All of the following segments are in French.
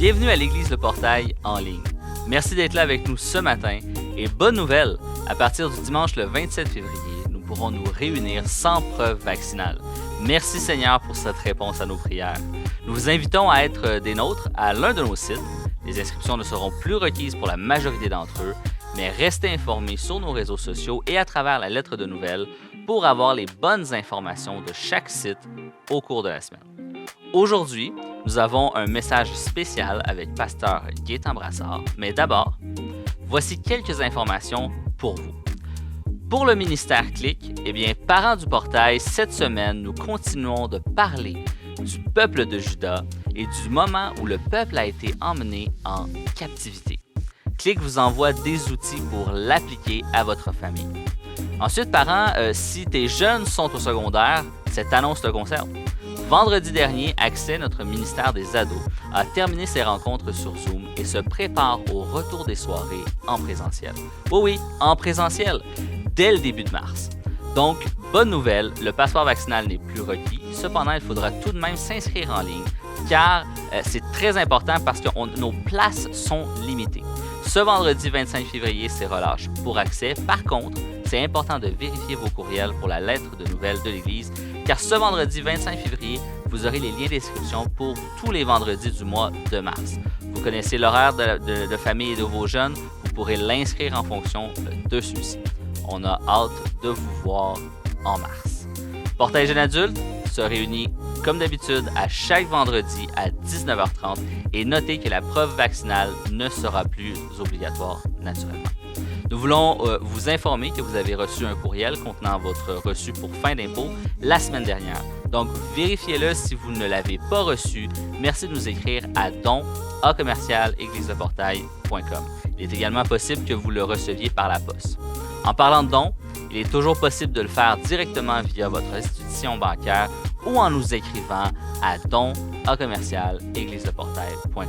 Bienvenue à l'Église Le Portail en ligne. Merci d'être là avec nous ce matin et bonne nouvelle, à partir du dimanche le 27 février, nous pourrons nous réunir sans preuve vaccinale. Merci Seigneur pour cette réponse à nos prières. Nous vous invitons à être des nôtres à l'un de nos sites. Les inscriptions ne seront plus requises pour la majorité d'entre eux, mais restez informés sur nos réseaux sociaux et à travers la lettre de nouvelles pour avoir les bonnes informations de chaque site au cours de la semaine. Aujourd'hui, nous avons un message spécial avec Pasteur Gaétan Brassard, mais d'abord, voici quelques informations pour vous. Pour le ministère Clic, parents du portail, cette semaine, nous continuons de parler du peuple de Juda et du moment où le peuple a été emmené en captivité. Clic vous envoie des outils pour l'appliquer à votre famille. Ensuite, parents, si tes jeunes sont au secondaire, cette annonce te concerne. Vendredi dernier, Accès, notre ministère des ados, a terminé ses rencontres sur Zoom et se prépare au retour des soirées en présentiel. Oui, en présentiel, dès le début de mars. Donc, bonne nouvelle, le passeport vaccinal n'est plus requis. Cependant, il faudra tout de même s'inscrire en ligne car c'est très important parce que nos places sont limitées. Ce vendredi 25 février, c'est relâche pour Accès. Par contre, c'est important de vérifier vos courriels pour la lettre de nouvelles de l'Église car ce vendredi 25 février, vous aurez les liens d'inscription pour tous les vendredis du mois de mars. Vous connaissez l'horaire de famille et de vos jeunes, vous pourrez l'inscrire en fonction de celui-ci. On a hâte de vous voir en mars. Portail Jeune Adulte se réunit comme d'habitude à chaque vendredi à 19h30 et notez que la preuve vaccinale ne sera plus obligatoire naturellement. Nous voulons vous informer que vous avez reçu un courriel contenant votre reçu pour fin d'impôt la semaine dernière. Donc, vérifiez-le si vous ne l'avez pas reçu. Merci de nous écrire à don@églisedeportail.com. Il est également possible que vous le receviez par la poste. En parlant de dons, il est toujours possible de le faire directement via votre institution bancaire ou en nous écrivant à don@églisedeportail.com.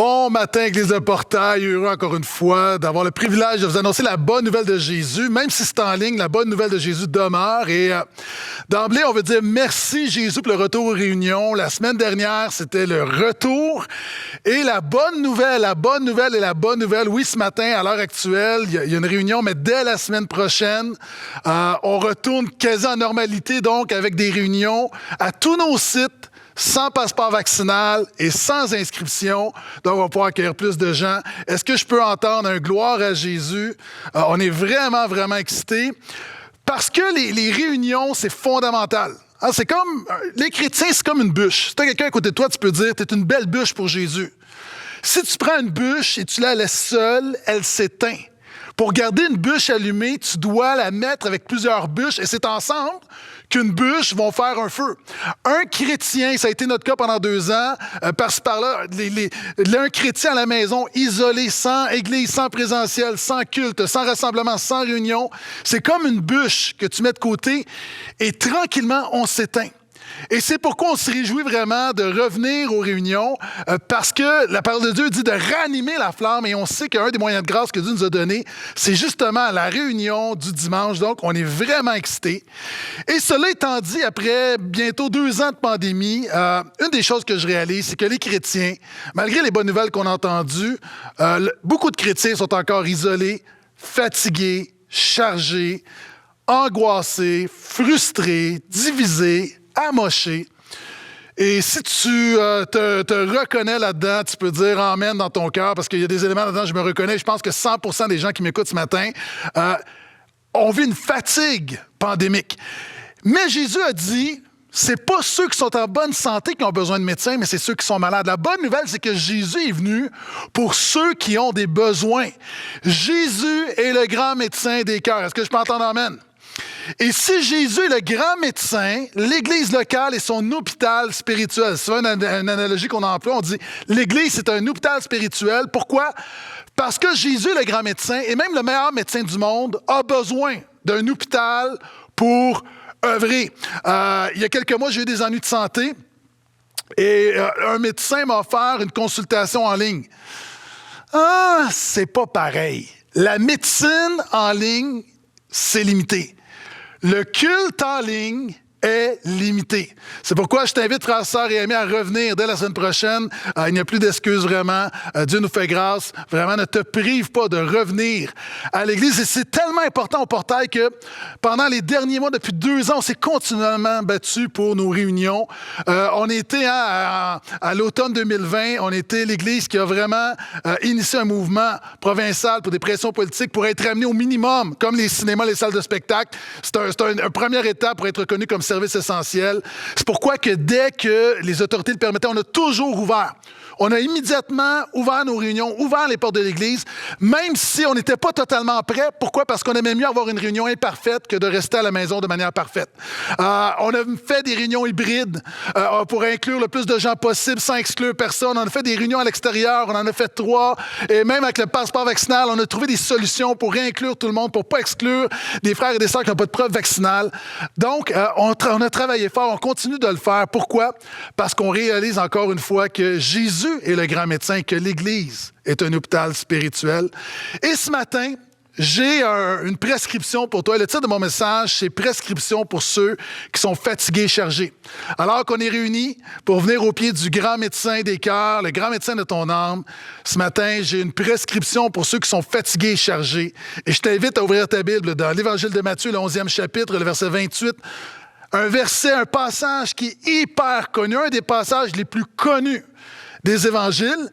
Bon matin, Église de Portail. Heureux encore une fois d'avoir le privilège de vous annoncer la bonne nouvelle de Jésus. Même si c'est en ligne, la bonne nouvelle de Jésus demeure. Et d'emblée, on veut dire merci Jésus pour le retour aux réunions. La semaine dernière, c'était le retour. Et la bonne nouvelle, oui, ce matin, à l'heure actuelle, il y a une réunion, mais dès la semaine prochaine, on retourne quasi en normalité, donc avec des réunions à tous nos sites, sans passeport vaccinal et sans inscription. Donc, on va pouvoir accueillir plus de gens. Est-ce que je peux entendre un gloire à Jésus? On est vraiment, vraiment excités parce que les réunions, c'est fondamental. Hein, c'est comme, les chrétiens, c'est comme une bûche. Si tu as quelqu'un à côté de toi, tu peux dire, tu es une belle bûche pour Jésus. Si tu prends une bûche et tu la laisses seule, elle s'éteint. Pour garder une bûche allumée, tu dois la mettre avec plusieurs bûches et c'est ensemble qu'une bûche vont faire un feu. Un chrétien, ça a été notre cas pendant 2 ans, par-ci par-là, un chrétien à la maison, isolé, sans église, sans présentiel, sans culte, sans rassemblement, sans réunion, c'est comme une bûche que tu mets de côté et tranquillement, on s'éteint. Et c'est pourquoi on se réjouit vraiment de revenir aux réunions, parce que la parole de Dieu dit de ranimer la flamme, et on sait qu'un des moyens de grâce que Dieu nous a donné, c'est justement la réunion du dimanche. Donc, on est vraiment excités. Et cela étant dit, après bientôt 2 ans de pandémie, une des choses que je réalise, c'est que les chrétiens, malgré les bonnes nouvelles qu'on a entendues, beaucoup de chrétiens sont encore isolés, fatigués, chargés, angoissés, frustrés, divisés, amoché. Et si tu te reconnais là-dedans, tu peux dire Amen dans ton cœur, parce qu'il y a des éléments là-dedans, je me reconnais. Je pense que 100% des gens qui m'écoutent ce matin ont vu une fatigue pandémique. Mais Jésus a dit, c'est pas ceux qui sont en bonne santé qui ont besoin de médecins, mais c'est ceux qui sont malades. La bonne nouvelle, c'est que Jésus est venu pour ceux qui ont des besoins. Jésus est le grand médecin des cœurs. Est-ce que je peux entendre Amen? Et si Jésus est le grand médecin, l'Église locale est son hôpital spirituel. C'est une analogie qu'on emploie. On dit l'Église, c'est un hôpital spirituel. Pourquoi? Parce que Jésus est le grand médecin, et même le meilleur médecin du monde a besoin d'un hôpital pour œuvrer. Il y a quelques mois, j'ai eu des ennuis de santé, et un médecin m'a offert une consultation en ligne. Ah, c'est pas pareil. La médecine en ligne, c'est limité. Le culte en ligne est limité. C'est pourquoi je t'invite, frères et sœurs et amis, à revenir dès la semaine prochaine. Il n'y a plus d'excuses, vraiment. Dieu nous fait grâce. Vraiment, ne te prive pas de revenir à l'Église. Et c'est tellement important au Portail que pendant les derniers mois, depuis 2 ans, on s'est continuellement battu pour nos réunions. On était à l'automne 2020, on était l'Église qui a vraiment initié un mouvement provincial pour des pressions politiques pour être amené au minimum, comme les cinémas, les salles de spectacle. C'est une première étape pour être reconnu comme service essentiel. C'est pourquoi que dès que les autorités le permettaient, on a toujours ouvert. On a immédiatement ouvert nos réunions, ouvert les portes de l'Église, même si on n'était pas totalement prêt. Pourquoi? Parce qu'on aimait mieux avoir une réunion imparfaite que de rester à la maison de manière parfaite. On a fait des réunions hybrides pour inclure le plus de gens possible sans exclure personne. On a fait des réunions à l'extérieur, on en a fait 3. Et même avec le passeport vaccinal, on a trouvé des solutions pour inclure tout le monde, pour ne pas exclure des frères et des sœurs qui n'ont pas de preuve vaccinale. Donc, on a travaillé fort, on continue de le faire. Pourquoi? Parce qu'on réalise encore une fois que Jésus est le grand médecin, que l'Église est un hôpital spirituel. Et ce matin, j'ai une prescription pour toi. Le titre de mon message, c'est « Prescription pour ceux qui sont fatigués et chargés ». Alors qu'on est réunis pour venir au pied du grand médecin des cœurs, le grand médecin de ton âme, ce matin, j'ai une prescription pour ceux qui sont fatigués et chargés. Et je t'invite à ouvrir ta Bible dans l'Évangile de Matthieu, le 11e chapitre, le verset 28. Un verset, un passage qui est hyper connu, un des passages les plus connus des évangiles,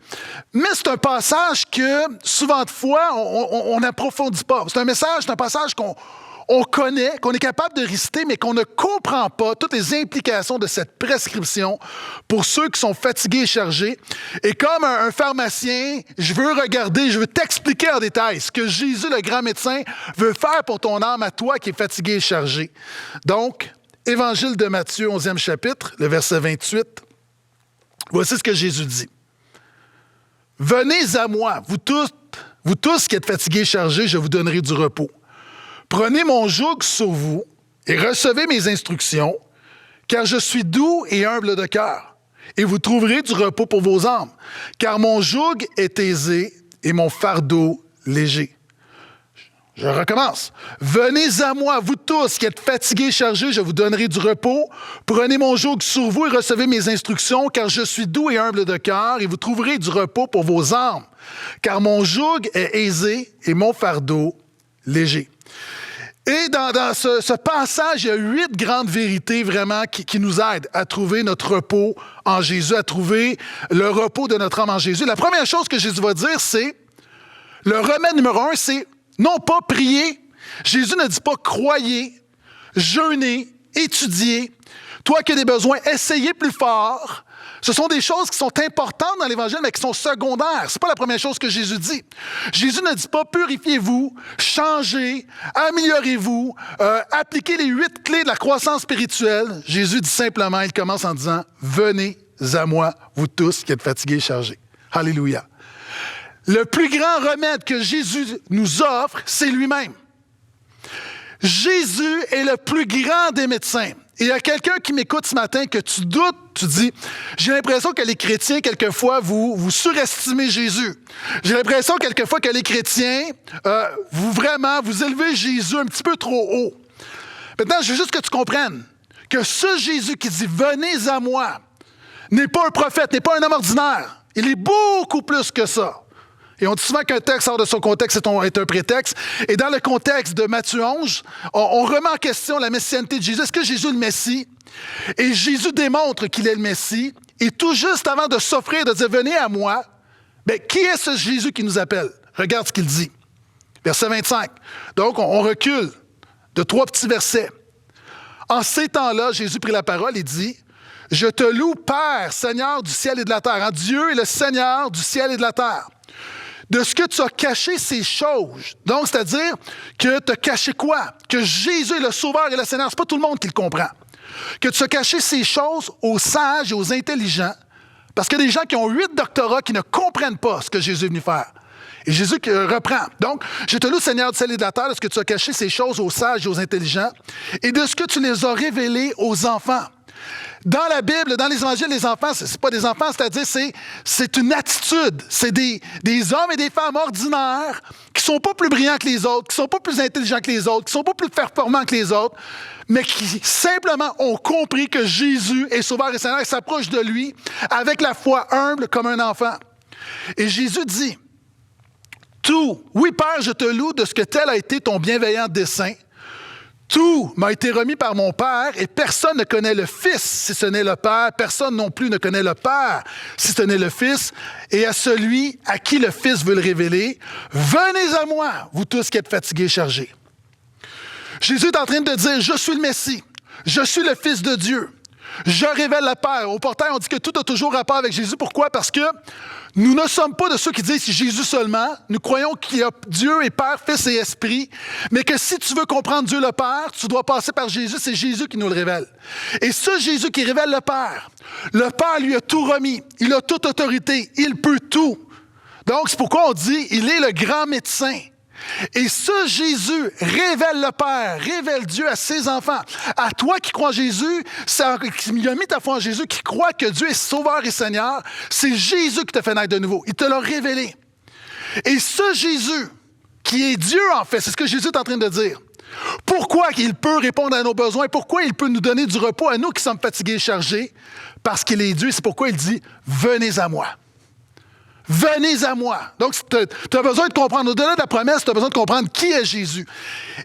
mais c'est un passage que, souvent de fois, on n'approfondit pas. C'est un passage qu'on connaît, qu'on est capable de réciter, mais qu'on ne comprend pas toutes les implications de cette prescription pour ceux qui sont fatigués et chargés. Et comme un pharmacien, je veux t'expliquer en détail ce que Jésus, le grand médecin, veut faire pour ton âme à toi qui est fatigué et chargé. Donc, Évangile de Matthieu, 11e chapitre, le verset 28. Voici ce que Jésus dit. « Venez à moi, vous tous qui êtes fatigués et chargés, je vous donnerai du repos. Prenez mon joug sur vous et recevez mes instructions, car je suis doux et humble de cœur. et vous trouverez du repos pour vos âmes. Car mon joug est aisé et mon fardeau léger. Je recommence. Venez à moi, vous tous qui êtes fatigués et chargés, je vous donnerai du repos. Prenez mon joug sur vous et recevez mes instructions, car je suis doux et humble de cœur, et vous trouverez du repos pour vos âmes. Car mon joug est aisé et mon fardeau léger. Et dans ce passage, il y a 8 grandes vérités vraiment qui nous aident à trouver notre repos en Jésus, à trouver le repos de notre âme en Jésus. La première chose que Jésus va dire, c'est, le remède numéro 1, c'est non pas prier. Jésus ne dit pas croyez, jeûnez, étudiez. Toi qui as des besoins, essayez plus fort. Ce sont des choses qui sont importantes dans l'Évangile, mais qui sont secondaires. Ce n'est pas la première chose que Jésus dit. Jésus ne dit pas purifiez-vous, changez, améliorez-vous, appliquez les 8 clés de la croissance spirituelle. Jésus dit simplement, il commence en disant venez à moi, vous tous qui êtes fatigués et chargés. Alléluia. Le plus grand remède que Jésus nous offre, c'est lui-même. Jésus est le plus grand des médecins. Et il y a quelqu'un qui m'écoute ce matin que tu doutes, tu dis, j'ai l'impression que les chrétiens, quelquefois, vous surestimez Jésus. J'ai l'impression, quelquefois, que les chrétiens, vous élevez Jésus un petit peu trop haut. Maintenant, je veux juste que tu comprennes que ce Jésus qui dit « Venez à moi » n'est pas un prophète, n'est pas un homme ordinaire. Il est beaucoup plus que ça. Et on dit souvent qu'un texte hors de son contexte est un prétexte. Et dans le contexte de Matthieu 11, on remet en question la messianité de Jésus. Est-ce que Jésus est le Messie? Et Jésus démontre qu'il est le Messie. Et tout juste avant de s'offrir, de dire « Venez à moi », bien, qui est ce Jésus qui nous appelle? Regarde ce qu'il dit. Verset 25. Donc, on recule de 3 petits versets. En ces temps-là, Jésus prit la parole et dit « Je te loue, Père, Seigneur du ciel et de la terre. » Dieu est le Seigneur du ciel et de la terre. De ce que tu as caché ces choses. Donc, c'est-à-dire que tu as caché quoi? Que Jésus est le Sauveur et le Seigneur. Ce n'est pas tout le monde qui le comprend. Que tu as caché ces choses aux sages et aux intelligents, parce qu'il y a des gens qui ont 8 doctorats qui ne comprennent pas ce que Jésus est venu faire. Et Jésus reprend. Donc, je te loue, Seigneur du ciel et de la terre, de ce que tu as caché ces choses aux sages et aux intelligents, et de ce que tu les as révélées aux enfants. Dans la Bible, dans les évangiles, les enfants, c'est pas des enfants, c'est-à-dire c'est une attitude. C'est des hommes et des femmes ordinaires qui sont pas plus brillants que les autres, qui sont pas plus intelligents que les autres, qui sont pas plus performants que les autres, mais qui simplement ont compris que Jésus est Sauveur et Seigneur et s'approchent de lui avec la foi humble comme un enfant. Et Jésus dit, tout, oui Père, je te loue de ce que tel a été ton bienveillant dessein. Tout m'a été remis par mon Père et personne ne connaît le Fils si ce n'est le Père. Personne non plus ne connaît le Père si ce n'est le Fils. Et à celui à qui le Fils veut le révéler, venez à moi, vous tous qui êtes fatigués et chargés. Jésus est en train de dire, je suis le Messie, je suis le Fils de Dieu, je révèle le Père. Au portail, on dit que tout a toujours rapport avec Jésus. Pourquoi? Parce que nous ne sommes pas de ceux qui disent Jésus seulement. Nous croyons qu'il y a Dieu et Père, Fils et Esprit. Mais que si tu veux comprendre Dieu le Père, tu dois passer par Jésus. C'est Jésus qui nous le révèle. Et ce Jésus qui révèle le Père lui a tout remis. Il a toute autorité. Il peut tout. Donc, c'est pourquoi on dit il est le grand médecin. Et ce Jésus révèle le Père, révèle Dieu à ses enfants. À toi qui crois en Jésus, qui a mis ta foi en Jésus, qui croit que Dieu est Sauveur et Seigneur, c'est Jésus qui t'a fait naître de nouveau. Il te l'a révélé. Et ce Jésus, qui est Dieu en fait, c'est ce que Jésus est en train de dire. Pourquoi il peut répondre à nos besoins? Pourquoi il peut nous donner du repos à nous qui sommes fatigués et chargés? Parce qu'il est Dieu. C'est pourquoi il dit « Venez à moi ». Venez à moi. Donc, tu as besoin de comprendre, au-delà de la promesse, tu as besoin de comprendre qui est Jésus.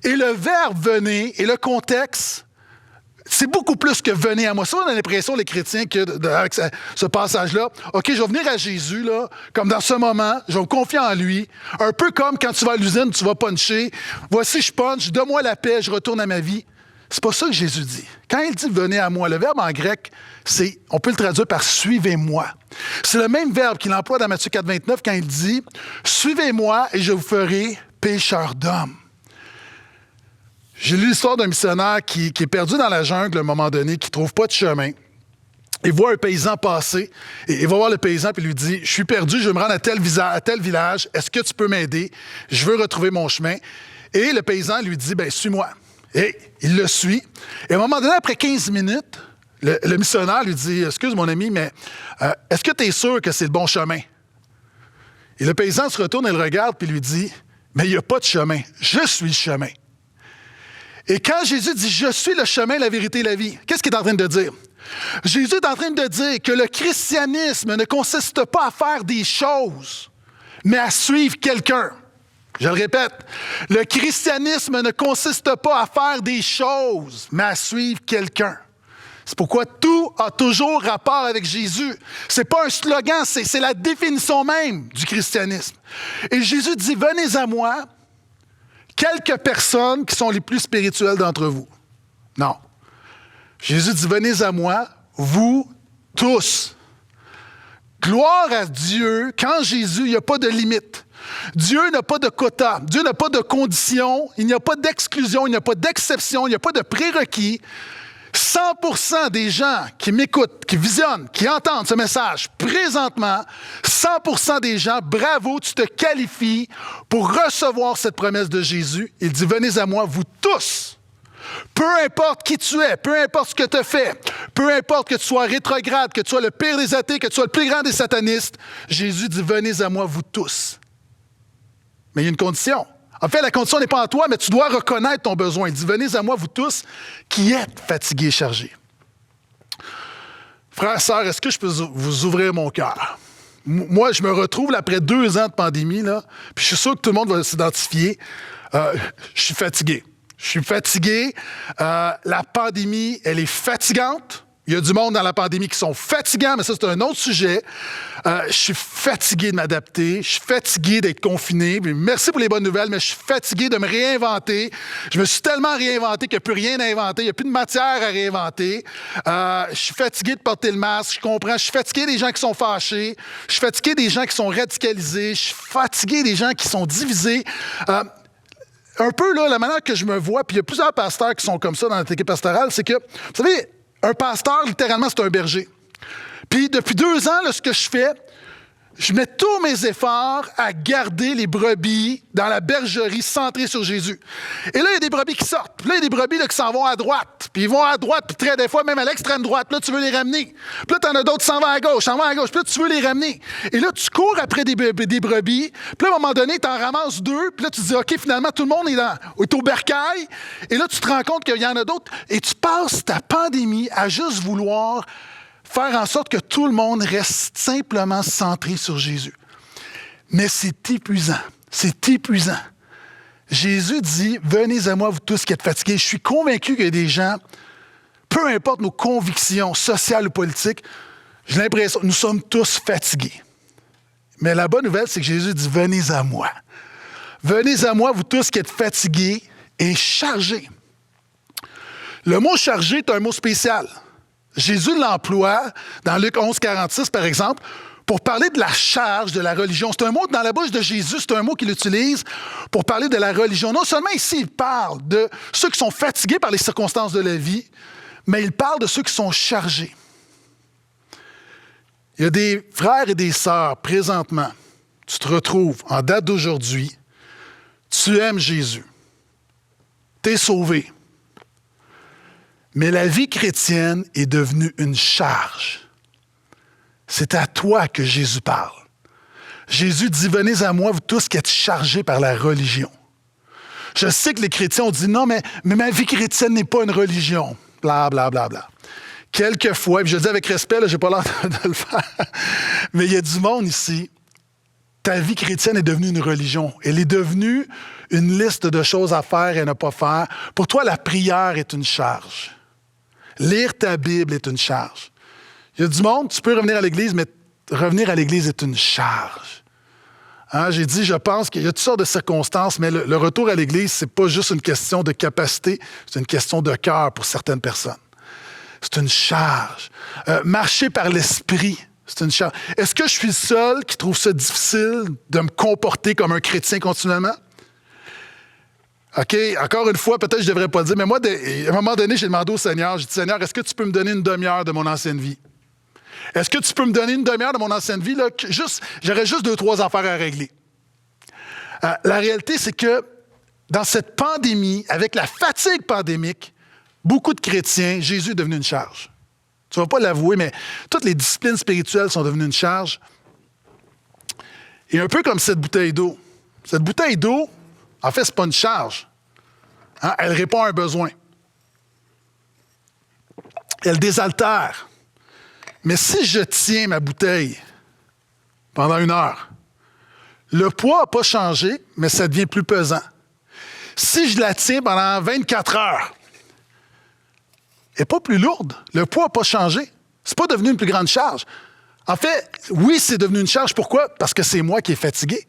Et le verbe « venez » et le contexte, c'est beaucoup plus que « venez à moi ». Ça, on a l'impression, les chrétiens, avec ce passage-là, OK, je vais venir à Jésus, là, comme dans ce moment, je vais me confier en lui, un peu comme quand tu vas à l'usine, tu vas puncher. Voici, je punch, donne-moi la paix, je retourne à ma vie. C'est pas ça que Jésus dit. Quand il dit « venez à moi », le verbe en grec, on peut le traduire par « suivez-moi ». C'est le même verbe qu'il emploie dans Matthieu 4, 29 quand il dit « Suivez-moi et je vous ferai pécheurs d'hommes ». J'ai lu l'histoire d'un missionnaire qui est perdu dans la jungle à un moment donné, qui ne trouve pas de chemin. Il voit un paysan passer, et il va voir le paysan et lui dit « Je suis perdu, je veux me rendre à tel village, est-ce que tu peux m'aider? Je veux retrouver mon chemin. » Et le paysan lui dit « Suis-moi ». Et il le suit. Et à un moment donné, après 15 minutes, Le missionnaire lui dit, « Excuse mon ami, mais est-ce que tu es sûr que c'est le bon chemin? » Et le paysan se retourne et le regarde puis lui dit, « Mais il n'y a pas de chemin. Je suis le chemin. » Et quand Jésus dit « Je suis le chemin, la vérité et la vie », qu'est-ce qu'il est en train de dire? Jésus est en train de dire que le christianisme ne consiste pas à faire des choses, mais à suivre quelqu'un. Je le répète, le christianisme ne consiste pas à faire des choses, mais à suivre quelqu'un. C'est pourquoi tout a toujours rapport avec Jésus. Ce n'est pas un slogan, c'est la définition même du christianisme. Et Jésus dit « Venez à moi ». Quelques personnes qui sont les plus spirituelles d'entre vous. Non. Jésus dit, venez à moi, vous tous. Gloire à Dieu, quand Jésus, il n'y a pas de limite. Dieu n'a pas de quota, Dieu n'a pas de conditions, il n'y a pas d'exclusion, il n'y a pas d'exception, il n'y a pas de prérequis. 100% des gens qui m'écoutent, qui visionnent, qui entendent ce message présentement, 100% des gens, bravo, tu te qualifies pour recevoir cette promesse de Jésus. Il dit, venez à moi, vous tous. Peu importe qui tu es, peu importe ce que tu as fait, peu importe que tu sois rétrograde, que tu sois le pire des athées, que tu sois le plus grand des satanistes, Jésus dit, venez à moi, vous tous. Mais il y a une condition. En fait, la condition n'est pas en toi, mais tu dois reconnaître ton besoin. Il dit, venez à moi, vous tous, qui êtes fatigués et chargés. Frères et sœurs, est-ce que je peux vous ouvrir mon cœur? Moi, je me retrouve, là, après 2 ans de pandémie, là, puis je suis sûr que tout le monde va s'identifier. Je suis fatigué. Je suis fatigué. La pandémie, elle est fatigante. Il y a du monde dans la pandémie qui sont fatigants, mais ça, c'est un autre sujet. Je suis fatigué de m'adapter. Je suis fatigué d'être confiné. Merci pour les bonnes nouvelles, mais je suis fatigué de me réinventer. Je me suis tellement réinventé qu'il n'y a plus rien à inventer. Il n'y a plus de matière à réinventer. Je suis fatigué de porter le masque. Je comprends. Je suis fatigué des gens qui sont fâchés. Je suis fatigué des gens qui sont radicalisés. Je suis fatigué des gens qui sont divisés. Un peu, là, la manière que je me vois, puis il y a plusieurs pasteurs qui sont comme ça dans notre équipe pastorale, c'est que, vous savez, un pasteur, littéralement, c'est un berger. Puis depuis 2 ans, là, ce que je fais, je mets tous mes efforts à garder les brebis dans la bergerie centrée sur Jésus. Et là, il y a des brebis qui sortent. Puis là, il y a des brebis là, qui s'en vont à droite. Puis ils vont à droite, puis très des fois, même à l'extrême droite. Puis là, tu veux les ramener. Puis là, tu en as d'autres qui s'en vont à gauche, s'en vont à gauche. Puis là, tu veux les ramener. Et là, tu cours après des brebis. Puis là, à un moment donné, tu en ramasses 2. Puis là, tu te dis, OK, finalement, tout le monde est au bercail. Et là, tu te rends compte qu'il y en a d'autres. Et tu passes ta pandémie à juste vouloir faire en sorte que tout le monde reste simplement centré sur Jésus. Mais c'est épuisant. C'est épuisant. Jésus dit, venez à moi, vous tous qui êtes fatigués. Je suis convaincu qu'il y a des gens, peu importe nos convictions sociales ou politiques, j'ai l'impression que nous sommes tous fatigués. Mais la bonne nouvelle, c'est que Jésus dit, venez à moi. Venez à moi, vous tous qui êtes fatigués et chargés. Le mot chargé est un mot spécial. Jésus l'emploie dans Luc 11, 46, par exemple, pour parler de la charge de la religion. C'est un mot dans la bouche de Jésus, c'est un mot qu'il utilise pour parler de la religion. Non seulement ici, il parle de ceux qui sont fatigués par les circonstances de la vie, mais il parle de ceux qui sont chargés. Il y a des frères et des sœurs, présentement, tu te retrouves en date d'aujourd'hui, tu aimes Jésus, tu es sauvé. Mais la vie chrétienne est devenue une charge. C'est à toi que Jésus parle. Jésus dit, venez à moi, vous tous qui êtes chargés par la religion. Je sais que les chrétiens ont dit, non, mais ma vie chrétienne n'est pas une religion. Bla, bla, bla, bla. Quelquefois, puis je le dis avec respect, je n'ai pas l'air de le faire, mais il y a du monde ici. Ta vie chrétienne est devenue une religion. Elle est devenue une liste de choses à faire et à ne pas faire. Pour toi, la prière est une charge. Lire ta Bible est une charge. Il y a du monde, tu peux revenir à l'Église, mais revenir à l'Église est une charge. Hein, j'ai dit, je pense qu'il y a toutes sortes de circonstances, mais le retour à l'Église, c'est pas juste une question de capacité, c'est une question de cœur pour certaines personnes. C'est une charge. Marcher par l'Esprit, c'est une charge. Est-ce que je suis le seul qui trouve ça difficile de me comporter comme un chrétien continuellement? OK, encore une fois, peut-être que je ne devrais pas le dire, mais moi, à un moment donné, j'ai demandé au Seigneur, j'ai dit, Seigneur, est-ce que tu peux me donner une demi-heure de mon ancienne vie? Est-ce que tu peux me donner une demi-heure de mon ancienne vie? Là, j'aurais juste 2-3 affaires à régler. La réalité, c'est que dans cette pandémie, avec la fatigue pandémique, beaucoup de chrétiens, Jésus est devenu une charge. Tu ne vas pas l'avouer, mais toutes les disciplines spirituelles sont devenues une charge. Et un peu comme cette bouteille d'eau. Cette bouteille d'eau, en fait, ce n'est pas une charge. Hein? Elle répond à un besoin. Elle désaltère. Mais si je tiens ma bouteille pendant 1 heure, le poids n'a pas changé, mais ça devient plus pesant. Si je la tiens pendant 24 heures, elle n'est pas plus lourde. Le poids n'a pas changé. Ce n'est pas devenu une plus grande charge. En fait, oui, c'est devenu une charge. Pourquoi? Parce que c'est moi qui est fatigué.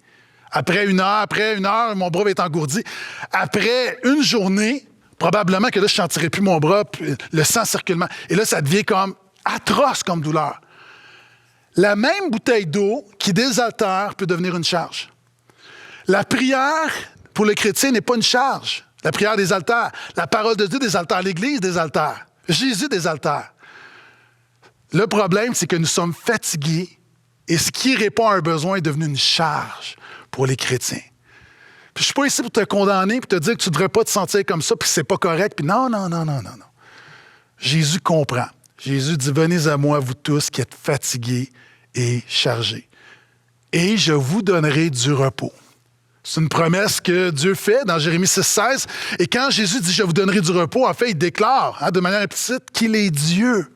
Après une heure, mon bras va être engourdi. Après une journée, probablement que là, je ne sentirai plus mon bras, le sang circulement. Et là, ça devient comme atroce comme douleur. La même bouteille d'eau qui désaltère peut devenir une charge. La prière, pour le chrétien, n'est pas une charge. La prière désaltère. La parole de Dieu désaltère. L'Église désaltère. Jésus désaltère. Le problème, c'est que nous sommes fatigués et ce qui répond à un besoin est devenu une charge pour les chrétiens. Puis je ne suis pas ici pour te condamner et te dire que tu ne devrais pas te sentir comme ça puis que ce n'est pas correct. Puis non. Jésus comprend. Jésus dit, venez à moi, vous tous qui êtes fatigués et chargés. Et je vous donnerai du repos. C'est une promesse que Dieu fait dans Jérémie 6,16. Et quand Jésus dit « Je vous donnerai du repos », en fait, il déclare de manière implicite qu'il est Dieu.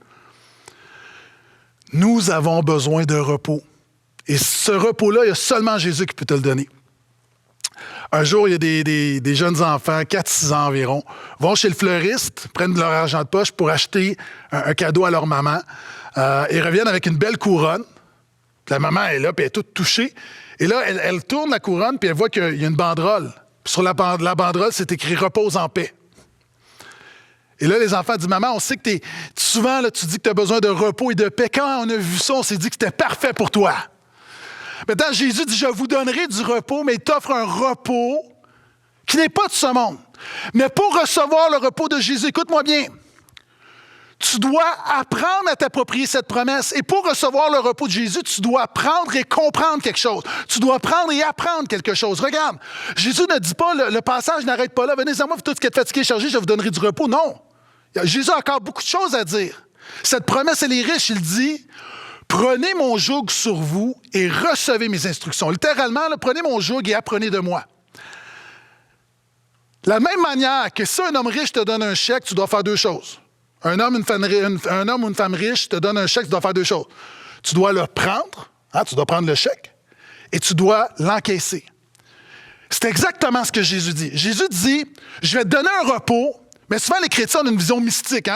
Nous avons besoin de repos. Et ce repos-là, il y a seulement Jésus qui peut te le donner. Un jour, il y a des jeunes enfants, 4-6 ans environ, vont chez le fleuriste, prennent leur argent de poche pour acheter un cadeau à leur maman et reviennent avec une belle couronne. La maman est là, puis elle est toute touchée. Et là, elle tourne la couronne, puis elle voit qu'il y a une banderole. Puis sur la banderole, c'est écrit « Repose en paix ». Et là, les enfants disent « Maman, on sait que souvent, là, tu dis que tu as besoin de repos et de paix. Quand on a vu ça, on s'est dit que c'était parfait pour toi. » Maintenant, Jésus dit « Je vous donnerai du repos », mais il t'offre un repos qui n'est pas de ce monde. Mais pour recevoir le repos de Jésus, écoute-moi bien, tu dois apprendre à t'approprier cette promesse. Et pour recevoir le repos de Jésus, tu dois apprendre et comprendre quelque chose. Tu dois apprendre et apprendre quelque chose. Regarde, Jésus ne dit pas, le passage n'arrête pas là. Venez à moi, vous tous qui êtes fatigués et chargés, je vous donnerai du repos. Non. Jésus a encore beaucoup de choses à dire. Cette promesse, elle est riche. Il dit, prenez mon joug sur vous et recevez mes instructions. Littéralement, là, prenez mon joug et apprenez de moi. De la même manière que si un homme riche te donne un chèque, tu dois faire 2 choses. Un homme ou une femme riche te donne un chèque, tu dois faire 2 choses. Tu dois le prendre, tu dois prendre le chèque, et tu dois l'encaisser. C'est exactement ce que Jésus dit. Jésus dit, je vais te donner un repos, mais souvent les chrétiens ont une vision mystique,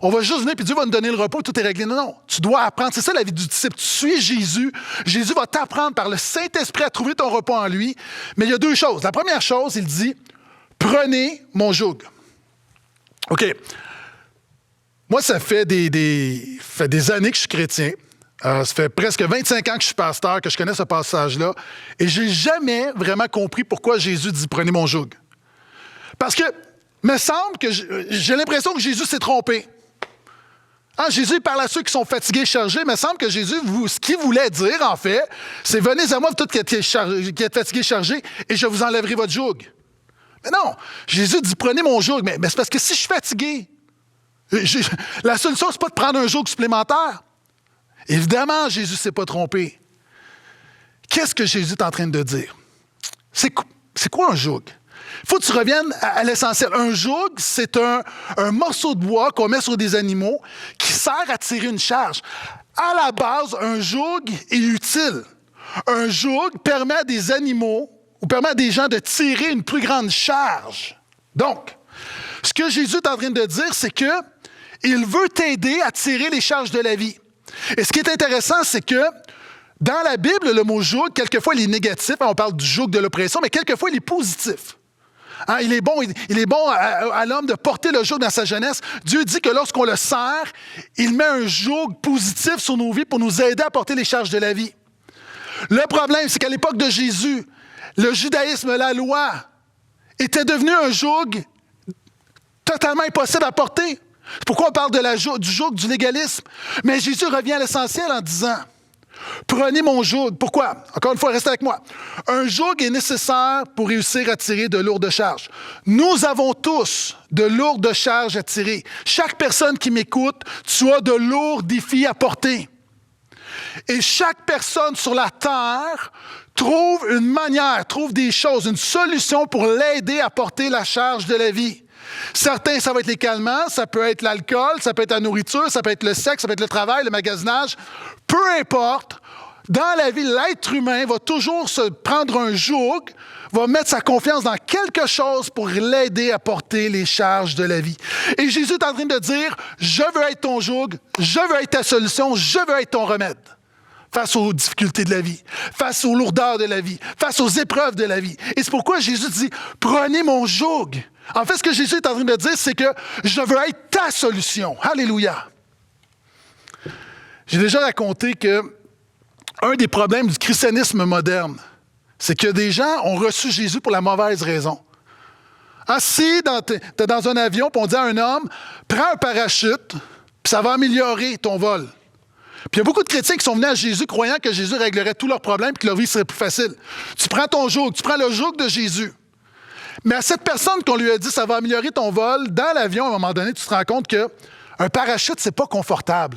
qu'on va juste venir et Dieu va nous donner le repos, tout est réglé. Non, tu dois apprendre. C'est ça la vie du disciple. Tu suis Jésus. Jésus va t'apprendre par le Saint-Esprit à trouver ton repos en lui. Mais il y a 2 choses. La première chose, il dit, prenez mon joug. OK. Moi, ça fait des années que je suis chrétien. Ça fait presque 25 ans que je suis pasteur, que je connais ce passage-là. Et je n'ai jamais vraiment compris pourquoi Jésus dit « Prenez mon joug ». Parce que, me semble que j'ai l'impression que Jésus s'est trompé. Jésus parle à ceux qui sont fatigués et chargés. Il me semble que Jésus, ce qu'il voulait dire, en fait, c'est « Venez à moi, vous tous qui êtes fatigués et chargés, et je vous enlèverai votre joug ». Mais non, Jésus dit « Prenez mon joug ». Mais c'est parce que si je suis fatigué, la solution, ce n'est pas de prendre un joug supplémentaire. Évidemment, Jésus ne s'est pas trompé. Qu'est-ce que Jésus est en train de dire? C'est quoi un joug? Il faut que tu reviennes à l'essentiel. Un joug, c'est un morceau de bois qu'on met sur des animaux qui sert à tirer une charge. À la base, un joug est utile. Un joug permet à des animaux ou permet à des gens de tirer une plus grande charge. Donc, ce que Jésus est en train de dire, c'est que il veut t'aider à tirer les charges de la vie. Et ce qui est intéressant, c'est que dans la Bible, le mot « joug », quelquefois, il est négatif. On parle du joug de l'oppression, mais quelquefois, il est positif. Il est bon à l'homme de porter le joug dans sa jeunesse. Dieu dit que lorsqu'on le serre, il met un joug positif sur nos vies pour nous aider à porter les charges de la vie. Le problème, c'est qu'à l'époque de Jésus, le judaïsme, la loi, était devenu un joug totalement impossible à porter. C'est pourquoi on parle du joug du légalisme. Mais Jésus revient à l'essentiel en disant, Prenez mon joug. Pourquoi? Encore une fois, restez avec moi. Un joug est nécessaire pour réussir à tirer de lourdes charges. Nous avons tous de lourdes charges à tirer. Chaque personne qui m'écoute, tu as de lourds défis à porter. Et chaque personne sur la terre trouve une manière, trouve des choses, une solution pour l'aider à porter la charge de la vie. Certains, ça va être les calmants, ça peut être l'alcool, ça peut être la nourriture, ça peut être le sexe, ça peut être le travail, le magasinage. Peu importe, dans la vie, l'être humain va toujours se prendre un joug, va mettre sa confiance dans quelque chose pour l'aider à porter les charges de la vie. Et Jésus est en train de dire, je veux être ton joug, je veux être ta solution, je veux être ton remède. Face aux difficultés de la vie, face aux lourdeurs de la vie, face aux épreuves de la vie. Et c'est pourquoi Jésus dit, prenez mon joug. En fait, ce que Jésus est en train de dire, c'est que je veux être ta solution. Alléluia. J'ai déjà raconté que un des problèmes du christianisme moderne, c'est que des gens ont reçu Jésus pour la mauvaise raison. Si tu es dans un avion et on dit à un homme, prends un parachute, puis ça va améliorer ton vol. Puis il y a beaucoup de chrétiens qui sont venus à Jésus croyant que Jésus réglerait tous leurs problèmes et que leur vie serait plus facile. Tu prends ton joug, tu prends le joug de Jésus. Mais à cette personne qu'on lui a dit, ça va améliorer ton vol, dans l'avion, à un moment donné, tu te rends compte qu'un parachute, c'est pas confortable.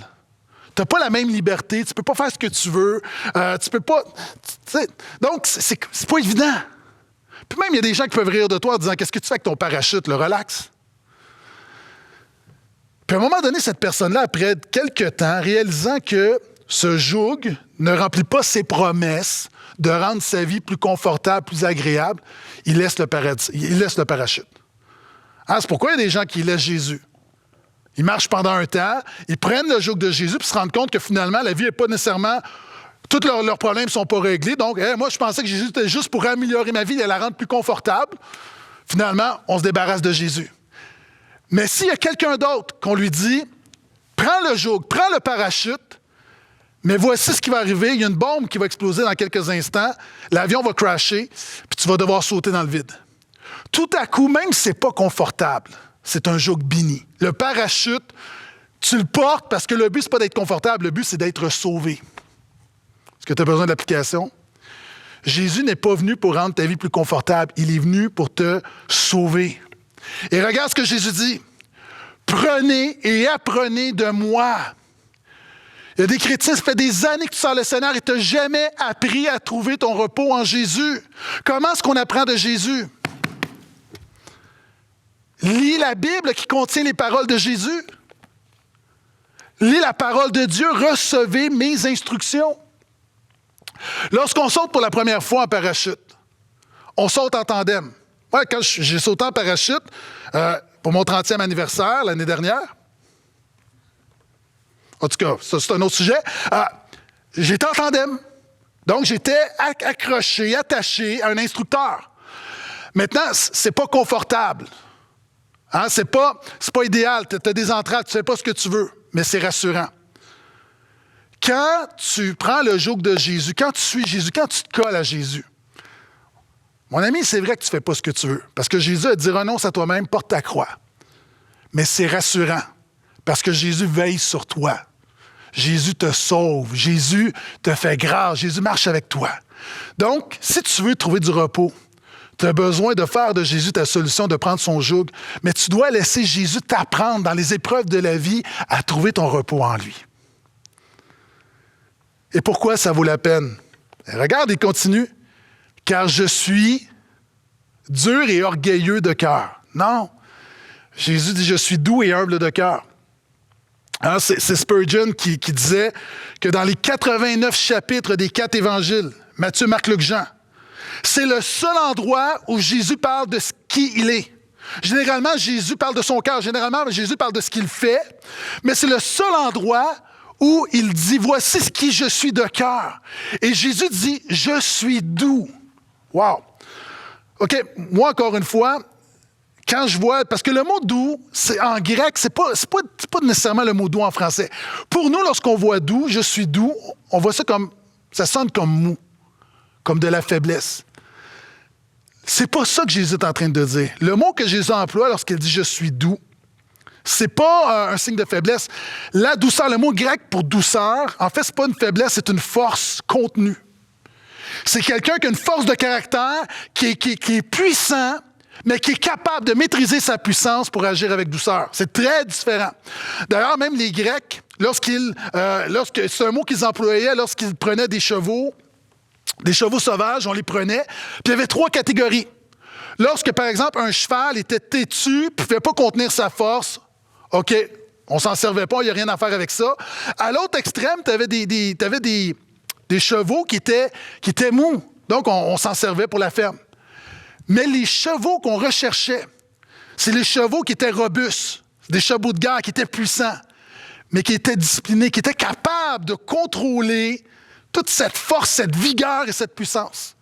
Tu n'as pas la même liberté, tu ne peux pas faire ce que tu veux, tu peux pas... Donc, c'est pas évident. Puis même, il y a des gens qui peuvent rire de toi en disant, qu'est-ce que tu fais avec ton parachute, le relax? Puis à un moment donné, cette personne-là, après quelques temps, réalisant que ce joug ne remplit pas ses promesses de rendre sa vie plus confortable, plus agréable, il laisse le parachute. C'est pourquoi il y a des gens qui laissent Jésus. Ils marchent pendant un temps, ils prennent le joug de Jésus, puis se rendent compte que finalement, la vie n'est pas nécessairement... Tous leurs problèmes ne sont pas réglés. Donc, moi, je pensais que Jésus était juste pour améliorer ma vie et la rendre plus confortable. Finalement, on se débarrasse de Jésus. Mais s'il y a quelqu'un d'autre qu'on lui dit, prends le joug, prends le parachute, mais voici ce qui va arriver, il y a une bombe qui va exploser dans quelques instants, l'avion va crasher, puis tu vas devoir sauter dans le vide. Tout à coup, même si ce n'est pas confortable, c'est un joug béni. Le parachute, tu le portes parce que le but, ce n'est pas d'être confortable, le but, c'est d'être sauvé. Est-ce que tu as besoin d'application? Jésus n'est pas venu pour rendre ta vie plus confortable, il est venu pour te sauver. Et regarde ce que Jésus dit. Prenez et apprenez de moi. Il y a des chrétiens, ça fait des années que tu sers le Seigneur et tu n'as jamais appris à trouver ton repos en Jésus. Comment est-ce qu'on apprend de Jésus? Lis la Bible qui contient les paroles de Jésus. Lis la parole de Dieu. Recevez mes instructions. Lorsqu'on saute pour la première fois en parachute, on saute en tandem. Ouais, quand j'ai sauté en parachute pour mon 30e anniversaire l'année dernière, en tout cas, ça c'est un autre sujet, j'étais en tandem. Donc, j'étais accroché, attaché à un instructeur. Maintenant, c'est pas confortable. C'est pas idéal. Tu as des entraves, tu ne sais pas ce que tu veux, mais c'est rassurant. Quand tu prends le joug de Jésus, quand tu suis Jésus, quand tu te colles à Jésus, mon ami, c'est vrai que tu ne fais pas ce que tu veux. Parce que Jésus a dit renonce à toi-même, porte ta croix. Mais c'est rassurant. Parce que Jésus veille sur toi. Jésus te sauve. Jésus te fait grâce. Jésus marche avec toi. Donc, si tu veux trouver du repos, tu as besoin de faire de Jésus ta solution, de prendre son joug. Mais tu dois laisser Jésus t'apprendre dans les épreuves de la vie à trouver ton repos en lui. Et pourquoi ça vaut la peine? Et regarde, il continue. Car je suis dur et orgueilleux de cœur. Non. Jésus dit, je suis doux et humble de cœur. C'est Spurgeon qui disait que dans les 89 chapitres des 4 évangiles, Matthieu, Marc, Luc, Jean, c'est le seul endroit où Jésus parle de ce qui il est. Généralement, Jésus parle de son cœur. Généralement, Jésus parle de ce qu'il fait. Mais c'est le seul endroit où il dit, voici ce qui je suis de cœur. Et Jésus dit, je suis doux. Wow! OK, moi, encore une fois, quand je vois... Parce que le mot doux, c'est en grec, c'est pas nécessairement le mot doux en français. Pour nous, lorsqu'on voit doux, je suis doux, on voit ça comme... Ça sonne comme mou, comme de la faiblesse. C'est pas ça que Jésus est en train de dire. Le mot que Jésus emploie lorsqu'il dit « je suis doux », C'est pas un signe de faiblesse. La douceur, le mot grec pour douceur, en fait, c'est pas une faiblesse, c'est une force contenue. C'est quelqu'un qui a une force de caractère, qui est puissant, mais qui est capable de maîtriser sa puissance pour agir avec douceur. C'est très différent. D'ailleurs, même les Grecs, c'est un mot qu'ils employaient lorsqu'ils prenaient des chevaux sauvages, on les prenait, puis il y avait 3 catégories. Lorsque, par exemple, un cheval était têtu, ne pouvait pas contenir sa force, OK, on s'en servait pas, il n'y a rien à faire avec ça. À l'autre extrême, tu avais des chevaux qui étaient mous, donc on s'en servait pour la ferme. Mais les chevaux qu'on recherchait, c'est les chevaux qui étaient robustes, des chevaux de guerre qui étaient puissants, mais qui étaient disciplinés, qui étaient capables de contrôler toute cette force, cette vigueur et cette puissance.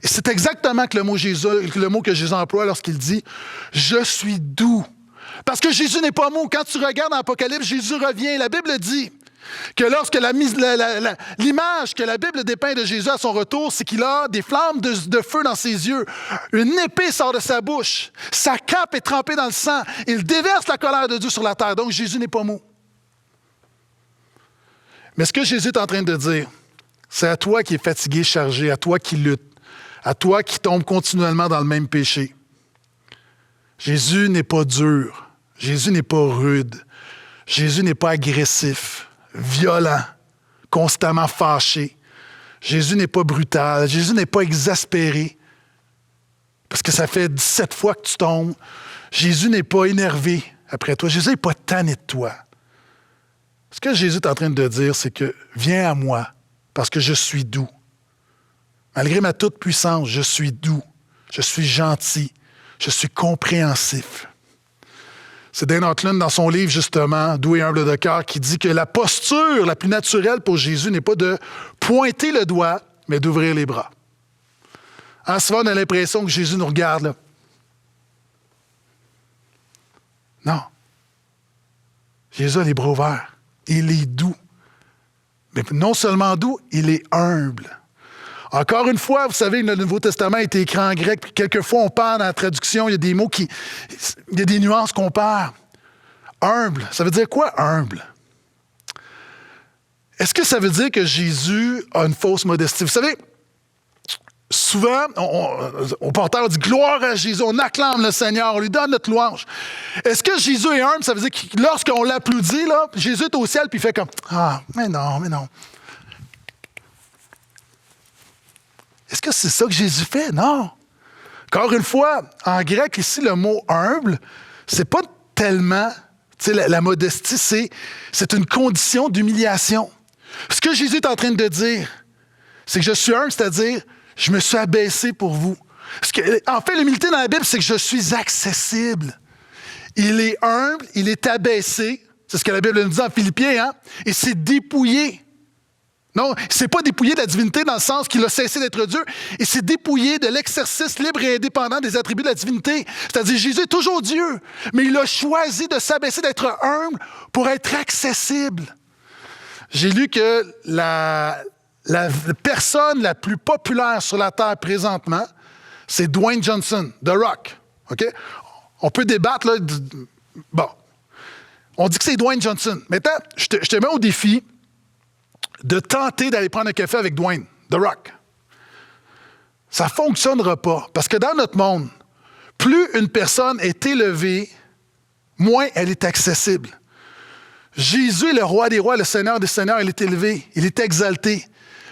Et c'est exactement le mot que Jésus emploie lorsqu'il dit « Je suis doux ». Parce que Jésus n'est pas mou. Quand tu regardes dans l'Apocalypse, Jésus revient. La Bible dit que lorsque l'image que la Bible dépeint de Jésus à son retour, c'est qu'il a des flammes de feu dans ses yeux. Une épée sort de sa bouche. Sa cape est trempée dans le sang. Il déverse la colère de Dieu sur la terre. Donc Jésus n'est pas mou. Mais ce que Jésus est en train de dire, c'est à toi qui es fatigué, chargé, à toi qui lutte, à toi qui tombe continuellement dans le même péché. Jésus n'est pas dur. Jésus n'est pas rude. Jésus n'est pas agressif, violent, constamment fâché. Jésus n'est pas brutal. Jésus n'est pas exaspéré. Parce que ça fait 17 fois que tu tombes. Jésus n'est pas énervé après toi. Jésus n'est pas tanné de toi. Ce que Jésus est en train de dire, c'est que viens à moi parce que je suis doux. Malgré ma toute-puissance, je suis doux. Je suis gentil. Je suis compréhensif. C'est Dan Otlund, dans son livre, justement, Doux et humble de cœur, qui dit que la posture la plus naturelle pour Jésus n'est pas de pointer le doigt, mais d'ouvrir les bras. Souvent, on a l'impression que Jésus nous regarde, là. Non. Jésus a les bras ouverts. Il est doux. Mais non seulement doux, il est humble. Encore une fois, vous savez, le Nouveau Testament a été écrit en grec, puis quelquefois on perd dans la traduction, il y a des mots il y a des nuances qu'on perd. Humble, ça veut dire quoi, humble? Est-ce que ça veut dire que Jésus a une fausse modestie? Vous savez, souvent, au porteur, on dit « Gloire à Jésus », on acclame le Seigneur, on lui donne notre louange. Est-ce que Jésus est humble? Ça veut dire que lorsqu'on l'applaudit, là, Jésus est au ciel, puis il fait comme « Ah, mais non. » Est-ce que c'est ça que Jésus fait? Non. Encore une fois, en grec, ici, le mot « humble », c'est pas tellement, tu sais, la modestie, c'est une condition d'humiliation. Ce que Jésus est en train de dire, c'est que je suis humble, c'est-à-dire, je me suis abaissé pour vous. En fait, l'humilité dans la Bible, c'est que je suis accessible. Il est humble, il est abaissé, c'est ce que la Bible nous dit en Philippiens, hein? Et c'est dépouillé. Non, il ne s'est pas dépouillé de la divinité dans le sens qu'il a cessé d'être Dieu. Il s'est dépouillé de l'exercice libre et indépendant des attributs de la divinité. C'est-à-dire, Jésus est toujours Dieu, mais il a choisi de s'abaisser, d'être humble pour être accessible. J'ai lu que la personne la plus populaire sur la Terre présentement, c'est Dwayne Johnson, The Rock. OK? On peut débattre, là. Bon. On dit que c'est Dwayne Johnson. Maintenant, je te mets au défi de tenter d'aller prendre un café avec Dwayne, The Rock. Ça ne fonctionnera pas. Parce que dans notre monde, plus une personne est élevée, moins elle est accessible. Jésus est le roi des rois, le Seigneur des seigneurs, il est élevé, il est exalté.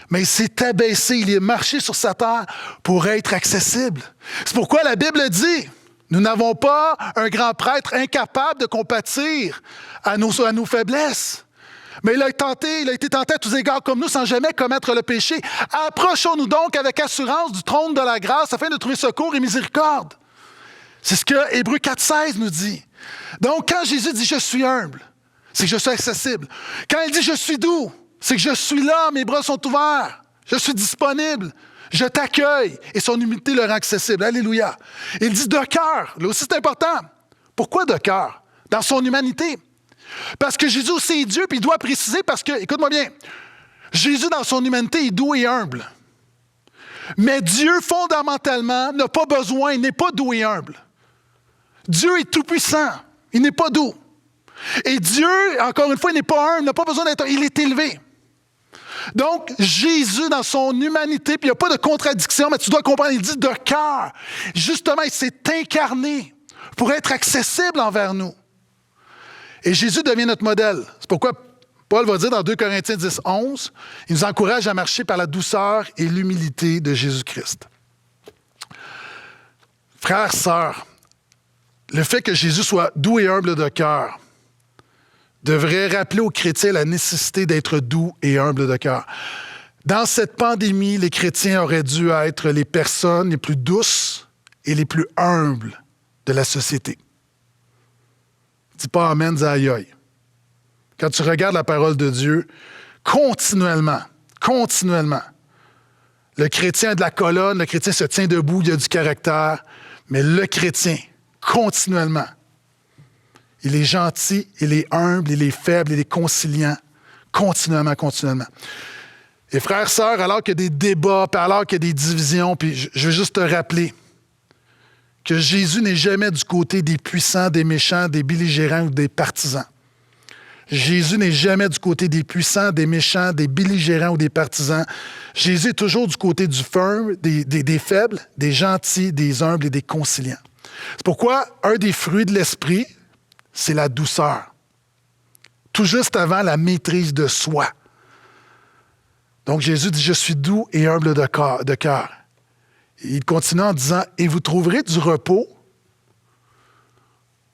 Mais il s'est abaissé, il est marché sur sa terre pour être accessible. C'est pourquoi la Bible dit, nous n'avons pas un grand prêtre incapable de compatir à nos faiblesses. Mais il a été tenté à tous égards comme nous sans jamais commettre le péché. Approchons-nous donc avec assurance du trône de la grâce afin de trouver secours et miséricorde. C'est ce que Hébreux 4,16 nous dit. Donc, quand Jésus dit « je suis humble », c'est que je suis accessible. Quand il dit « je suis doux », c'est que je suis là, mes bras sont ouverts, je suis disponible, je t'accueille. Et son humilité le rend accessible. Alléluia. Il dit « de cœur ». Là aussi, c'est important. Pourquoi de cœur? Dans son humanité. Parce que Jésus aussi est Dieu, puis il doit préciser parce que, écoute-moi bien, Jésus dans son humanité est doux et humble. Mais Dieu, fondamentalement, n'a pas besoin, il n'est pas doux et humble. Dieu est tout-puissant, il n'est pas doux. Et Dieu, encore une fois, il n'est pas humble, il n'a pas besoin d'être, il est élevé. Donc, Jésus, dans son humanité, puis il n'y a pas de contradiction, mais tu dois comprendre, il dit de cœur. Justement, il s'est incarné pour être accessible envers nous. Et Jésus devient notre modèle. C'est pourquoi Paul va dire dans 2 Corinthiens 10, 11, il nous encourage à marcher par la douceur et l'humilité de Jésus-Christ. Frères, sœurs, le fait que Jésus soit doux et humble de cœur devrait rappeler aux chrétiens la nécessité d'être doux et humble de cœur. Dans cette pandémie, les chrétiens auraient dû être les personnes les plus douces et les plus humbles de la société. Dis pas amen, dis aïe aïe. Quand tu regardes la parole de Dieu, continuellement, le chrétien a de la colonne, le chrétien se tient debout, il a du caractère, mais le chrétien, continuellement, il est gentil, il est humble, il est faible, il est conciliant, continuellement. Et frères, sœurs, alors qu'il y a des débats, puis alors qu'il y a des divisions, puis je veux juste te rappeler que Jésus n'est jamais du côté des puissants, des méchants, des belligérants ou des partisans. Jésus n'est jamais du côté des puissants, des méchants, des belligérants ou des partisans. Jésus est toujours du côté du firme, des faibles, des gentils, des humbles et des conciliants. C'est pourquoi un des fruits de l'esprit, c'est la douceur. Tout juste avant la maîtrise de soi. Donc Jésus dit, je suis doux et humble de cœur. Il continue en disant, et vous trouverez du repos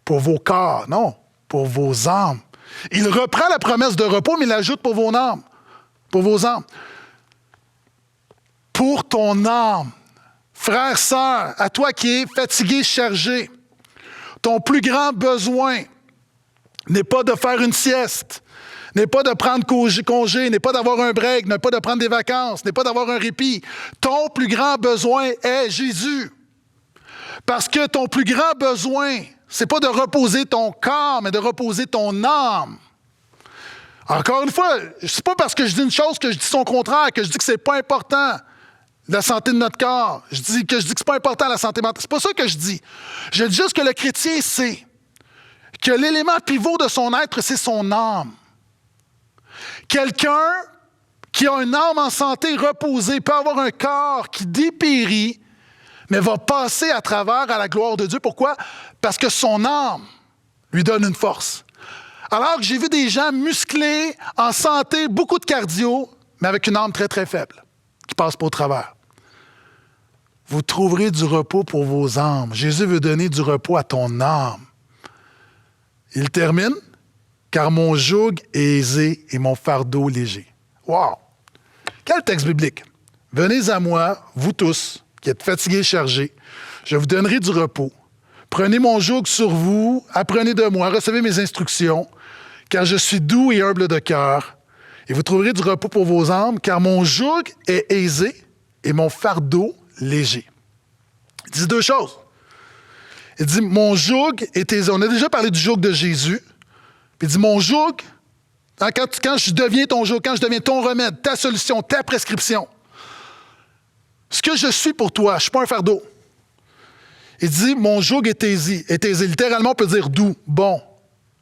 pour vos corps, non, pour vos âmes. Il reprend la promesse de repos, mais il l'ajoute pour vos âmes. Pour vos âmes. Pour ton âme. Frère, sœur, à toi qui es fatigué, chargé, ton plus grand besoin n'est pas de faire une sieste, n'est pas de prendre congé, n'est pas d'avoir un break, n'est pas de prendre des vacances, n'est pas d'avoir un répit. Ton plus grand besoin est Jésus. Parce que ton plus grand besoin, c'est pas de reposer ton corps, mais de reposer ton âme. Encore une fois, c'est pas parce que je dis une chose que je dis son contraire, que je dis que c'est pas important la santé de notre corps. Je dis que c'est pas important la santé mentale. C'est pas ça que je dis. Je dis juste que le chrétien sait que l'élément pivot de son être, c'est son âme. Quelqu'un qui a une âme en santé reposée peut avoir un corps qui dépérit, mais va passer à travers à la gloire de Dieu. Pourquoi? Parce que son âme lui donne une force. Alors que j'ai vu des gens musclés, en santé, beaucoup de cardio, mais avec une âme très, très faible, qui passe pas au travers. Vous trouverez du repos pour vos âmes. Jésus veut donner du repos à ton âme. Il termine, car mon joug est aisé et mon fardeau léger. Wow! Quel texte biblique! Venez à moi, vous tous, qui êtes fatigués et chargés, je vous donnerai du repos. Prenez mon joug sur vous, apprenez de moi, recevez mes instructions, car je suis doux et humble de cœur, et vous trouverez du repos pour vos âmes, car mon joug est aisé et mon fardeau léger. Il dit deux choses. Il dit, mon joug est aisé. On a déjà parlé du joug de Jésus. Puis il dit, mon joug, quand je deviens ton joug, quand je deviens ton remède, ta solution, ta prescription, ce que je suis pour toi, je ne suis pas un fardeau. Il dit, mon joug est aisé. Littéralement, on peut dire doux, bon,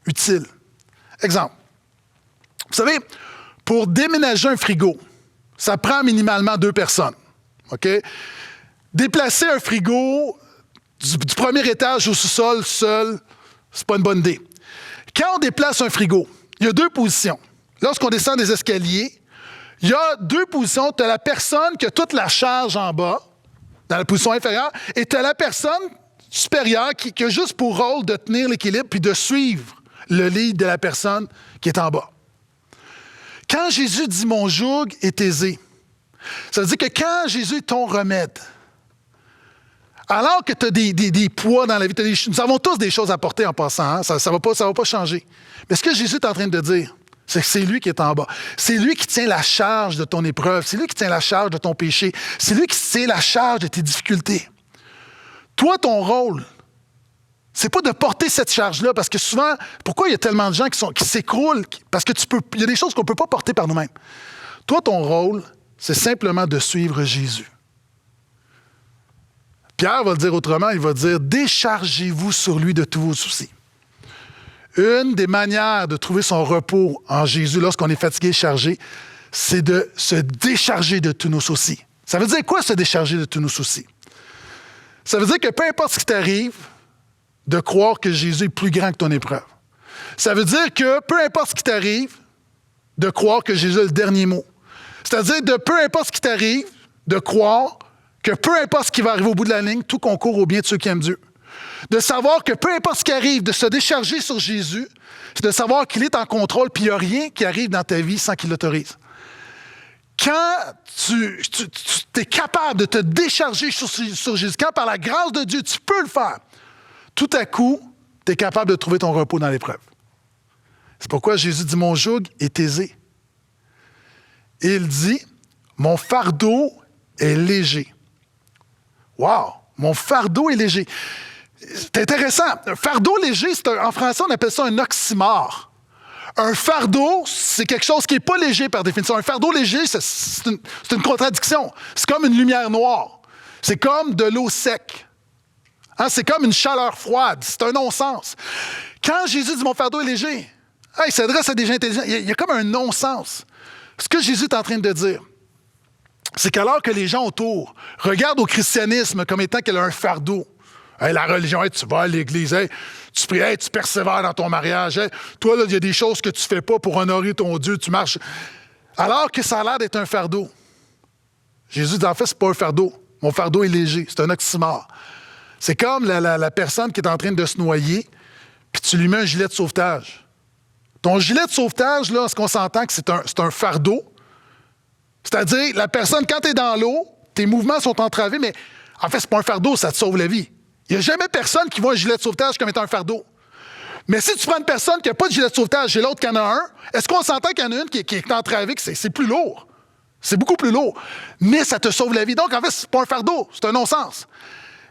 utile. Exemple. Vous savez, pour déménager un frigo, ça prend minimalement 2 personnes. OK? Déplacer un frigo du premier étage au sous-sol seul, c'est pas une bonne idée. Quand on déplace un frigo, il y a 2 positions. Lorsqu'on descend des escaliers, il y a 2 positions. Tu as la personne qui a toute la charge en bas, dans la position inférieure, et tu as la personne supérieure qui a juste pour rôle de tenir l'équilibre puis de suivre le lead de la personne qui est en bas. Quand Jésus dit « mon joug est aisé », ça veut dire que quand Jésus est ton remède, alors que tu as des poids dans la vie, nous avons tous des choses à porter en passant, hein? Ça ne va pas changer. Mais ce que Jésus est en train de dire, c'est que c'est lui qui est en bas. C'est lui qui tient la charge de ton épreuve. C'est lui qui tient la charge de ton péché. C'est lui qui tient la charge de tes difficultés. Toi, ton rôle, c'est pas de porter cette charge-là, parce que souvent, pourquoi il y a tellement de gens qui s'écroulent? Parce que il y a des choses qu'on ne peut pas porter par nous-mêmes. Toi, ton rôle, c'est simplement de suivre Jésus. Pierre va le dire autrement, il va dire « Déchargez-vous sur lui de tous vos soucis. » Une des manières de trouver son repos en Jésus lorsqu'on est fatigué et chargé, c'est de se décharger de tous nos soucis. Ça veut dire quoi, se décharger de tous nos soucis? Ça veut dire que peu importe ce qui t'arrive, de croire que Jésus est plus grand que ton épreuve. Ça veut dire que peu importe ce qui t'arrive, de croire que Jésus a le dernier mot. C'est-à-dire de peu importe ce qui t'arrive, de croire que peu importe ce qui va arriver au bout de la ligne, tout concourt au bien de ceux qui aiment Dieu. De savoir que peu importe ce qui arrive, de se décharger sur Jésus, c'est de savoir qu'il est en contrôle, puis il n'y a rien qui arrive dans ta vie sans qu'il l'autorise. Quand tu es capable de te décharger sur Jésus, quand par la grâce de Dieu, tu peux le faire, tout à coup, tu es capable de trouver ton repos dans l'épreuve. C'est pourquoi Jésus dit « Mon joug est aisé ». Et il dit « Mon fardeau est léger ». Wow! Mon fardeau est léger. C'est intéressant. Un fardeau léger, en français, on appelle ça un oxymore. Un fardeau, c'est quelque chose qui n'est pas léger par définition. Un fardeau léger, c'est une contradiction. C'est comme une lumière noire. C'est comme de l'eau sec. Hein, c'est comme une chaleur froide. C'est un non-sens. Quand Jésus dit « Mon fardeau est léger », il s'adresse à des gens intelligents. Il y a comme un non-sens. Ce que Jésus est en train de dire, c'est qu'alors que les gens autour regardent au christianisme comme étant qu'elle a un fardeau, la religion, tu vas à l'église, tu pries, tu persévères dans ton mariage, toi, il y a des choses que tu ne fais pas pour honorer ton Dieu, tu marches. Alors que ça a l'air d'être un fardeau. Jésus dit, en fait, ce n'est pas un fardeau. Mon fardeau est léger, c'est un oxymore. C'est comme la personne qui est en train de se noyer, puis tu lui mets un gilet de sauvetage. Ton gilet de sauvetage, là, est-ce qu'on s'entend que c'est un fardeau? C'est-à-dire, la personne, quand tu es dans l'eau, tes mouvements sont entravés, mais en fait, c'est pas un fardeau, ça te sauve la vie. Il n'y a jamais personne qui voit un gilet de sauvetage comme étant un fardeau. Mais si tu prends une personne qui n'a pas de gilet de sauvetage et l'autre qui en a un, est-ce qu'on s'entend qu'il y en a une qui est entravée, que c'est plus lourd? C'est beaucoup plus lourd. Mais ça te sauve la vie. Donc, en fait, c'est pas un fardeau, c'est un non-sens.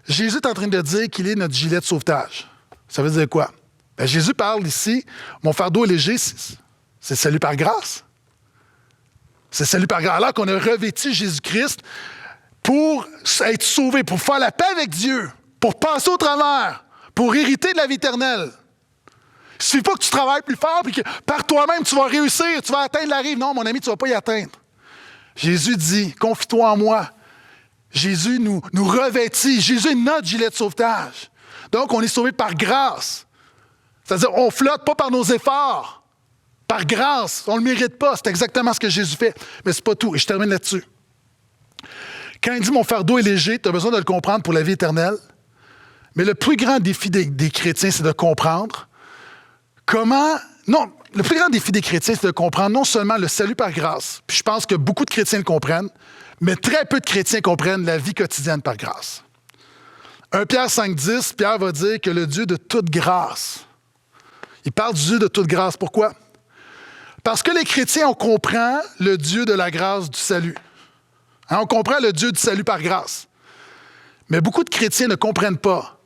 Jésus est en train de dire qu'il est notre gilet de sauvetage. Ça veut dire quoi? Ben, Jésus parle ici, mon fardeau est léger, c'est salut par grâce. C'est salut par grâce. Alors qu'on a revêtu Jésus-Christ pour être sauvé, pour faire la paix avec Dieu, pour passer au travers, pour hériter de la vie éternelle. Il ne suffit pas que tu travailles plus fort et que par toi-même, tu vas réussir, tu vas atteindre la rive. Non, mon ami, tu ne vas pas y atteindre. Jésus dit, confie-toi en moi. Jésus nous revêtit. Jésus est notre gilet de sauvetage. Donc, on est sauvé par grâce. C'est-à-dire, on ne flotte pas par nos efforts. Par grâce, on ne le mérite pas. C'est exactement ce que Jésus fait. Mais ce n'est pas tout. Et je termine là-dessus. Quand il dit « Mon fardeau est léger », tu as besoin de le comprendre pour la vie éternelle. Mais le plus grand défi des chrétiens, c'est de comprendre comment... Non, le plus grand défi des chrétiens, c'est de comprendre non seulement le salut par grâce, puis je pense que beaucoup de chrétiens le comprennent, mais très peu de chrétiens comprennent la vie quotidienne par grâce. 1 Pierre 5,10, Pierre va dire que le Dieu de toute grâce... Il parle du Dieu de toute grâce. Pourquoi? Parce que les chrétiens, on comprend le Dieu de la grâce du salut. Hein, on comprend le Dieu du salut par grâce. Mais beaucoup de chrétiens ne comprennent pas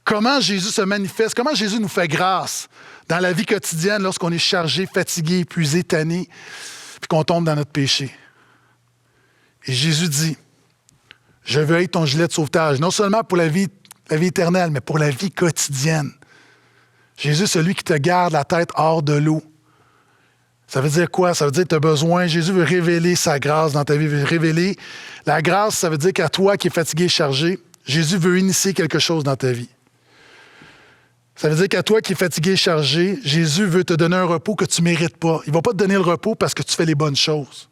comment Jésus se manifeste, comment Jésus nous fait grâce dans la vie quotidienne lorsqu'on est chargé, fatigué, épuisé, tanné, puis qu'on tombe dans notre péché. Et Jésus dit, « Je veux être ton gilet de sauvetage, non seulement pour la vie éternelle, mais pour la vie quotidienne. » Jésus, celui qui te garde la tête hors de l'eau. Ça veut dire quoi? Ça veut dire que tu as besoin. Jésus veut révéler sa grâce dans ta vie, veut révéler. La grâce, ça veut dire qu'à toi qui es fatigué et chargé, Jésus veut initier quelque chose dans ta vie. Ça veut dire qu'à toi qui es fatigué et chargé, Jésus veut te donner un repos que tu ne mérites pas. Il ne va pas te donner le repos parce que tu fais les bonnes choses.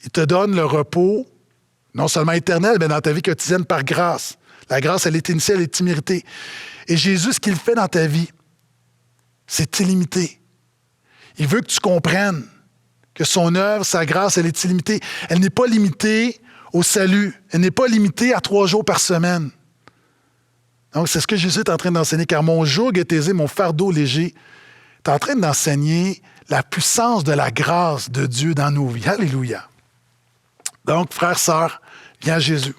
Il te donne le repos, non seulement éternel, mais dans ta vie quotidienne par grâce. La grâce, elle est initiée, elle est imméritée. Et Jésus, ce qu'il fait dans ta vie, c'est illimité. Il veut que tu comprennes que son œuvre, sa grâce, elle est illimitée. Elle n'est pas limitée au salut. Elle n'est pas limitée à 3 jours par semaine. Donc, c'est ce que Jésus est en train d'enseigner. Car mon joug est aisé, mon fardeau léger. Il est en train d'enseigner la puissance de la grâce de Dieu dans nos vies. Alléluia. Donc, frères, sœurs, viens à Jésus.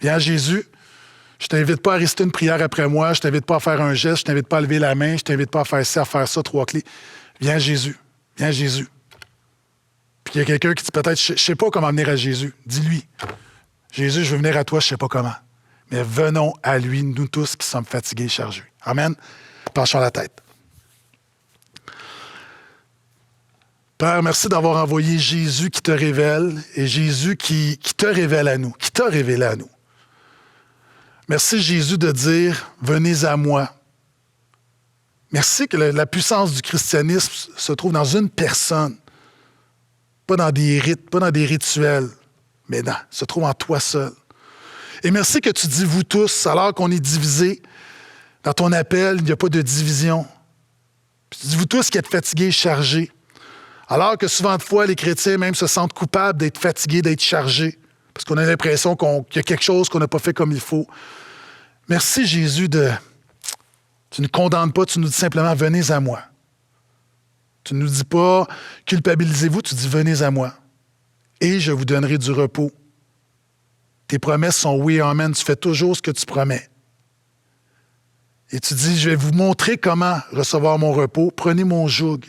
Viens à Jésus. Je ne t'invite pas à réciter une prière après moi. Je ne t'invite pas à faire un geste. Je ne t'invite pas à lever la main. Je ne t'invite pas à faire ci, à faire ça, 3 clés. Viens à Jésus. Viens à Jésus. Puis il y a quelqu'un qui dit peut-être, je ne sais pas comment venir à Jésus. Dis-lui, Jésus, je veux venir à toi, je ne sais pas comment. mais venons à lui, nous tous qui sommes fatigués et chargés. Amen. Penchons la tête. Père, merci d'avoir envoyé Jésus qui te révèle et Jésus qui te révèle à nous, qui t'a révélé à nous. Merci Jésus de dire « Venez à moi ». Merci que la puissance du christianisme se trouve dans une personne, pas dans des rites, pas dans des rituels, mais se trouve en toi seul. Et merci que tu dis « vous tous », alors qu'on est divisés. Dans ton appel, il n'y a pas de division. Puis tu dis « vous tous qui êtes fatigués et chargés ». Alors que souvent de fois, les chrétiens même se sentent coupables d'être fatigués, d'être chargés, parce qu'on a l'impression qu'il y a quelque chose qu'on n'a pas fait comme il faut. Merci Jésus Tu ne condamnes pas, tu nous dis simplement « venez à moi ». Tu ne nous dis pas « culpabilisez-vous », tu dis « venez à moi et je vous donnerai du repos ». Tes promesses sont oui et amen, tu fais toujours ce que tu promets. Et tu dis « je vais vous montrer comment recevoir mon repos, prenez mon joug ».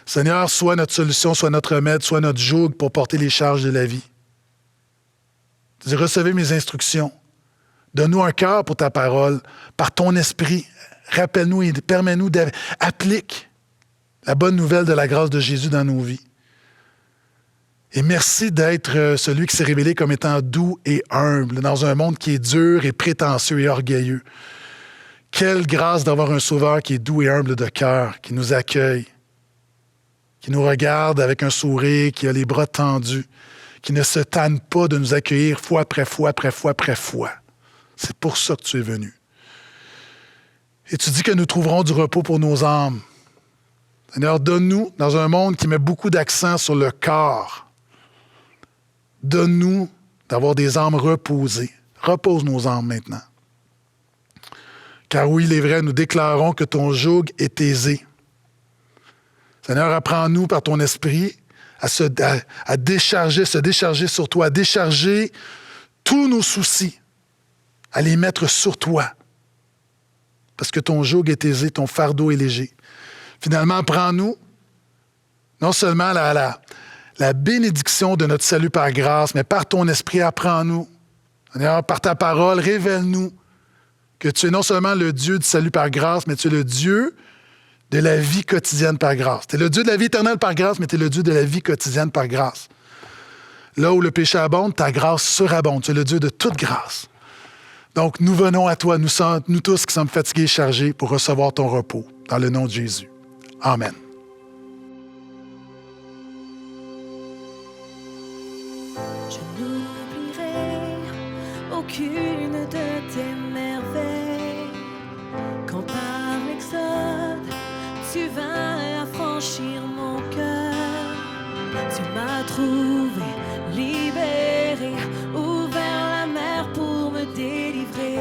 Seigneur, sois notre solution, sois notre remède, sois notre joug pour porter les charges de la vie. Tu dis, recevez mes instructions. Donne-nous un cœur pour ta parole, par ton esprit. Rappelle-nous et permets-nous d'appliquer la bonne nouvelle de la grâce de Jésus dans nos vies. Et merci d'être celui qui s'est révélé comme étant doux et humble dans un monde qui est dur et prétentieux et orgueilleux. Quelle grâce d'avoir un Sauveur qui est doux et humble de cœur, qui nous accueille, qui nous regarde avec un sourire, qui a les bras tendus, qui ne se tanne pas de nous accueillir fois après fois, après fois, après fois. C'est pour ça que tu es venu. Et tu dis que nous trouverons du repos pour nos âmes. Seigneur, donne-nous, dans un monde qui met beaucoup d'accent sur le corps, donne-nous d'avoir des âmes reposées. Repose nos âmes maintenant. Car oui, il est vrai, nous déclarons que ton joug est aisé. Seigneur, apprends-nous par ton esprit à décharger, se décharger sur toi, à décharger tous nos soucis, à les mettre sur toi. Parce que ton joug est aisé, ton fardeau est léger. Finalement, apprends-nous non seulement la bénédiction de notre salut par grâce, mais par ton esprit, apprends-nous. Seigneur, par ta parole, révèle-nous que tu es non seulement le Dieu du salut par grâce, mais tu es le Dieu de la vie quotidienne par grâce. Tu es le Dieu de la vie éternelle par grâce, mais tu es le Dieu de la vie quotidienne par grâce. Là où le péché abonde, ta grâce surabonde. Tu es le Dieu de toute grâce. Donc, nous venons à toi, nous tous qui sommes fatigués et chargés, pour recevoir ton repos. Dans le nom de Jésus. Amen. Je n'oublierai aucune de tes merveilles. Quand par l'exode, tu vas affranchir mon cœur. Tu m'as trouvé, libéré, ouvert la mer pour me délivrer.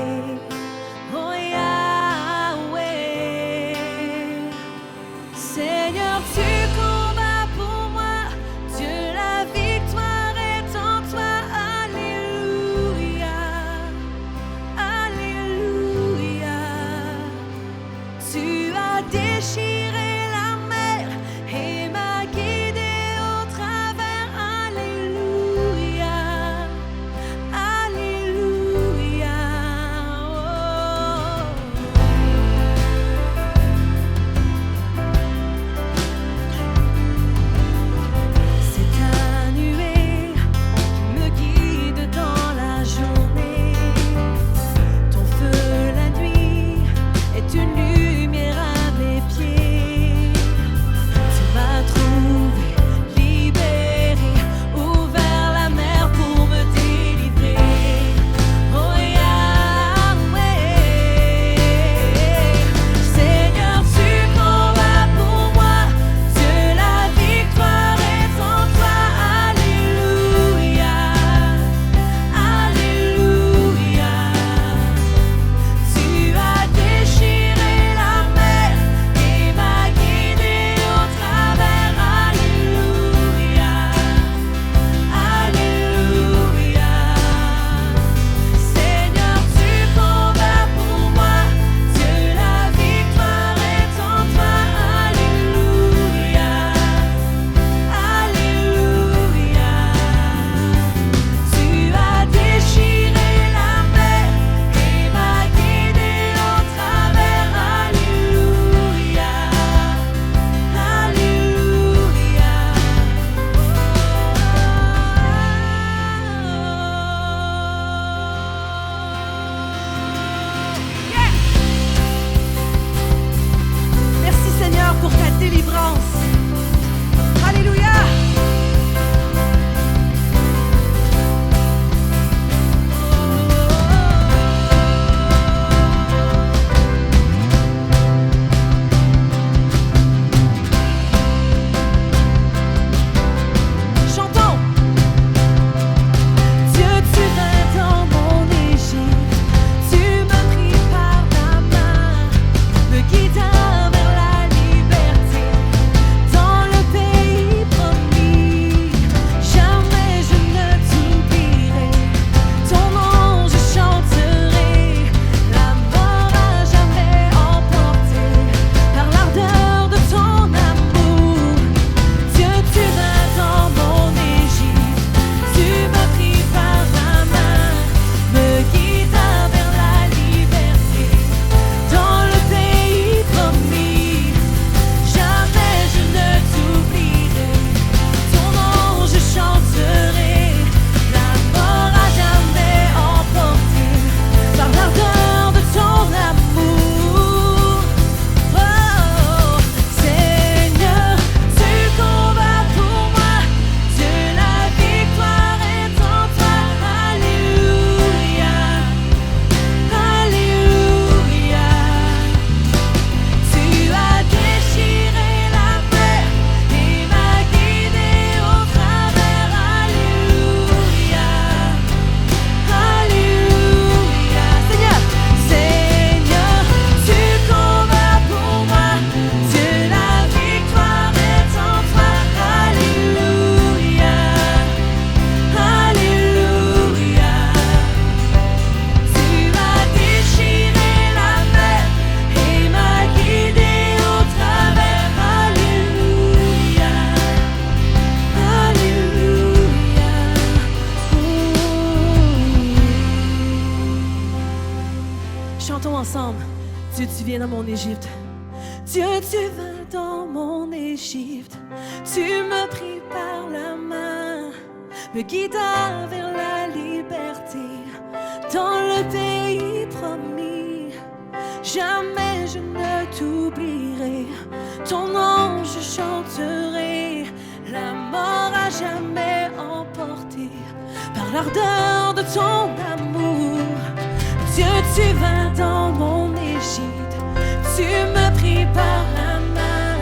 Oh Yahweh, Seigneur, tu combats pour moi. Dieu, la victoire est en toi. Alléluia, Alléluia. Tu as déchiré la mer et m'as guidé au travers. Alléluia, Alléluia. Oh. viens dans mon Égypte. Dieu, tu vas dans mon Égypte. Tu me pris par la main, me guida vers la liberté, dans le pays promis. Jamais je ne t'oublierai, ton nom je chanterai. La mort a jamais emporté par l'ardeur de ton amour. Dieu, tu vas dans mon Égypte. Tu me pris par la main,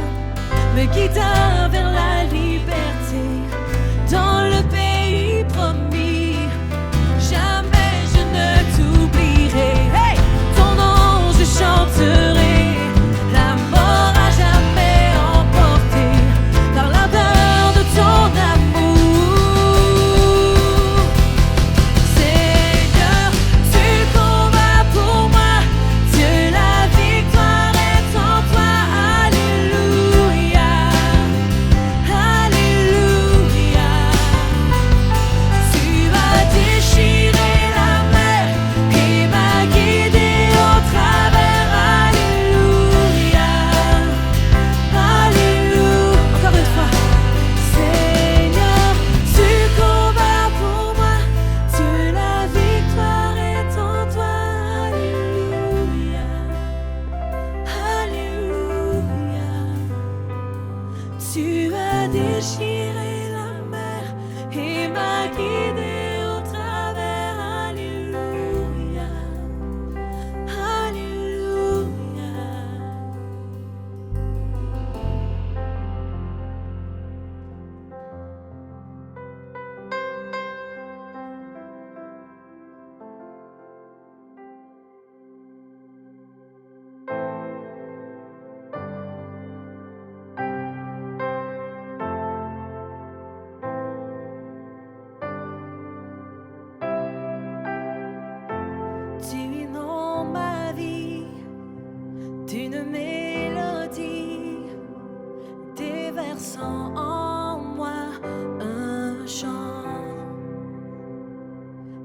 me guida vers la liberté, dans le pays promis. Jamais je ne t'oublierai. Hey! Ton nom je chanterai. La mort a jamais emporté par l'ardeur de ton amour. Seigneur, tu combats pour moi. Dieu, la victoire est en toi. Alléluia, alléluia. Tu as déchiré la mer et m'as guidé au travers. Alléluia, alléluia. Encore une fois. Seigneur, tu combats pour moi. Dieu, la victoire est en toi. Alléluia, alléluia. Tu as déchiré la mer et m'as guidé au travers. Alléluia, alléluia. Tu inondes ma vie d'une mélodie, déversant en moi un chant.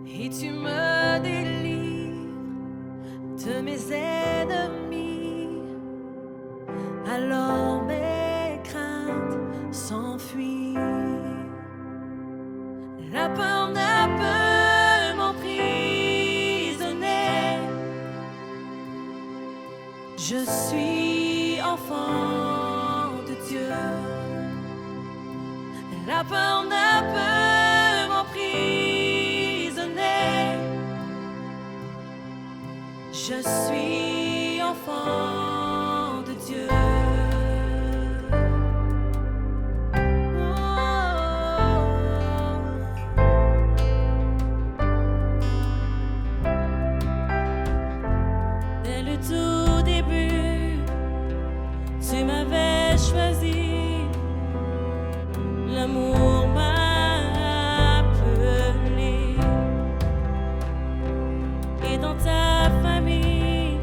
Et tu me délivres de mes ennemis. Alors mes craintes s'enfuient. La peur ne peut m'emprisonner. Je suis enfant de Dieu. La peur ne peut m'emprisonner. Je suis enfant de Dieu. Dès le tout début, tu m'avais choisi. L'amour m'a appelé. Et dans ta famille,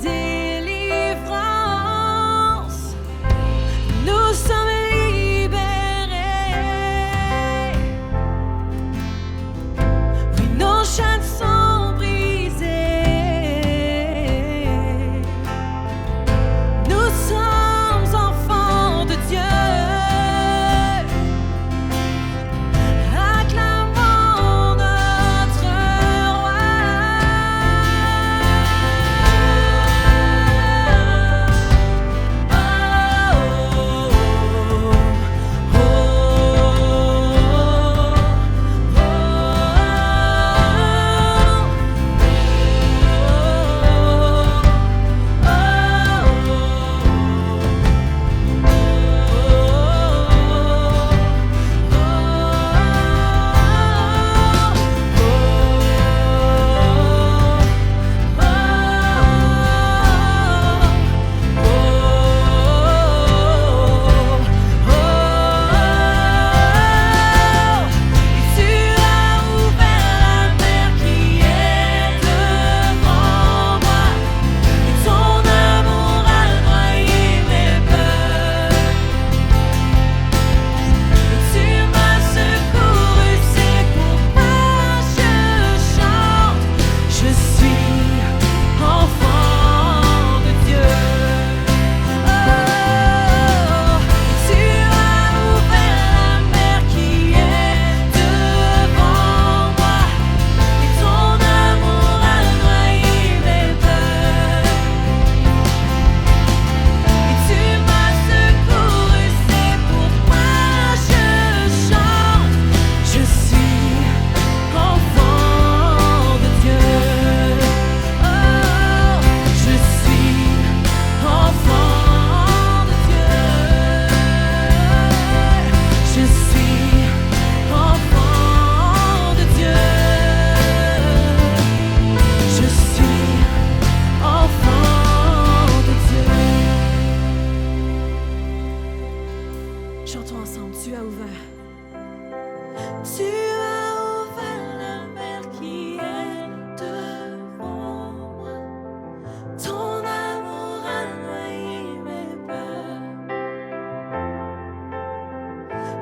délivrance. Nous sommes libérés. Oui, nos chaînes sont brisées. Nous sommes enfants de Dieu. Acclamons notre roi. Tu as ouvert la mer qui est devant moi, et ton amour a noyé mes peurs. Tu m'as secouru, c'est pourquoi je chante. Je suis enfant de Dieu. Tu as ouvert la mer qui est devant moi, et ton amour a noyé mes peurs. Et tu m'as secouru, c'est pourquoi je chante. Je suis enfant de Dieu. Je suis enfant de Dieu. Je suis enfant de Dieu. Je suis enfant de Dieu. Chantons ensemble, tu as ouvert. Tu as ouvert la mer qui est devant moi. Ton amour a noyé mes peurs.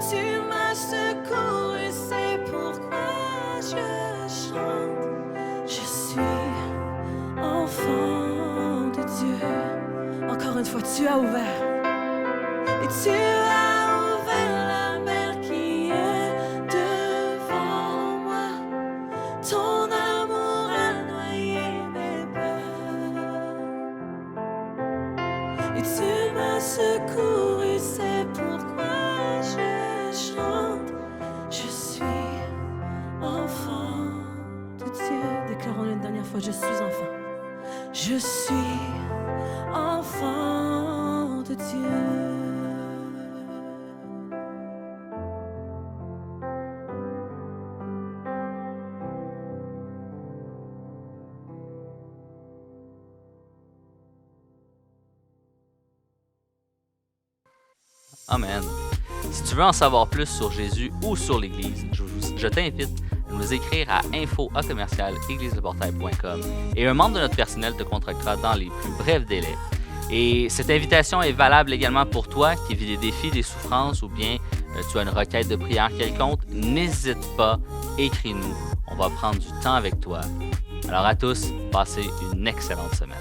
Tu m'as secouru, c'est pourquoi je chante. Je suis enfant de Dieu. Encore une fois, tu as ouvert. Et tu as ouvert la mer qui est devant moi. Ton amour a noyé mes peurs. Et tu m'as secouru, c'est pourquoi je chante. Je suis enfant de Dieu. Déclarons-le une dernière fois, je suis enfant. Je suis enfant de Dieu. Amen. Si tu veux en savoir plus sur Jésus ou sur l'Église, je t'invite à nous écrire à info@églisedeportail.com et un membre de notre personnel te contactera dans les plus brefs délais. Et cette invitation est valable également pour toi qui vis des défis, des souffrances ou bien tu as une requête de prière quelconque. N'hésite pas, écris-nous. On va prendre du temps avec toi. Alors à tous, passez une excellente semaine.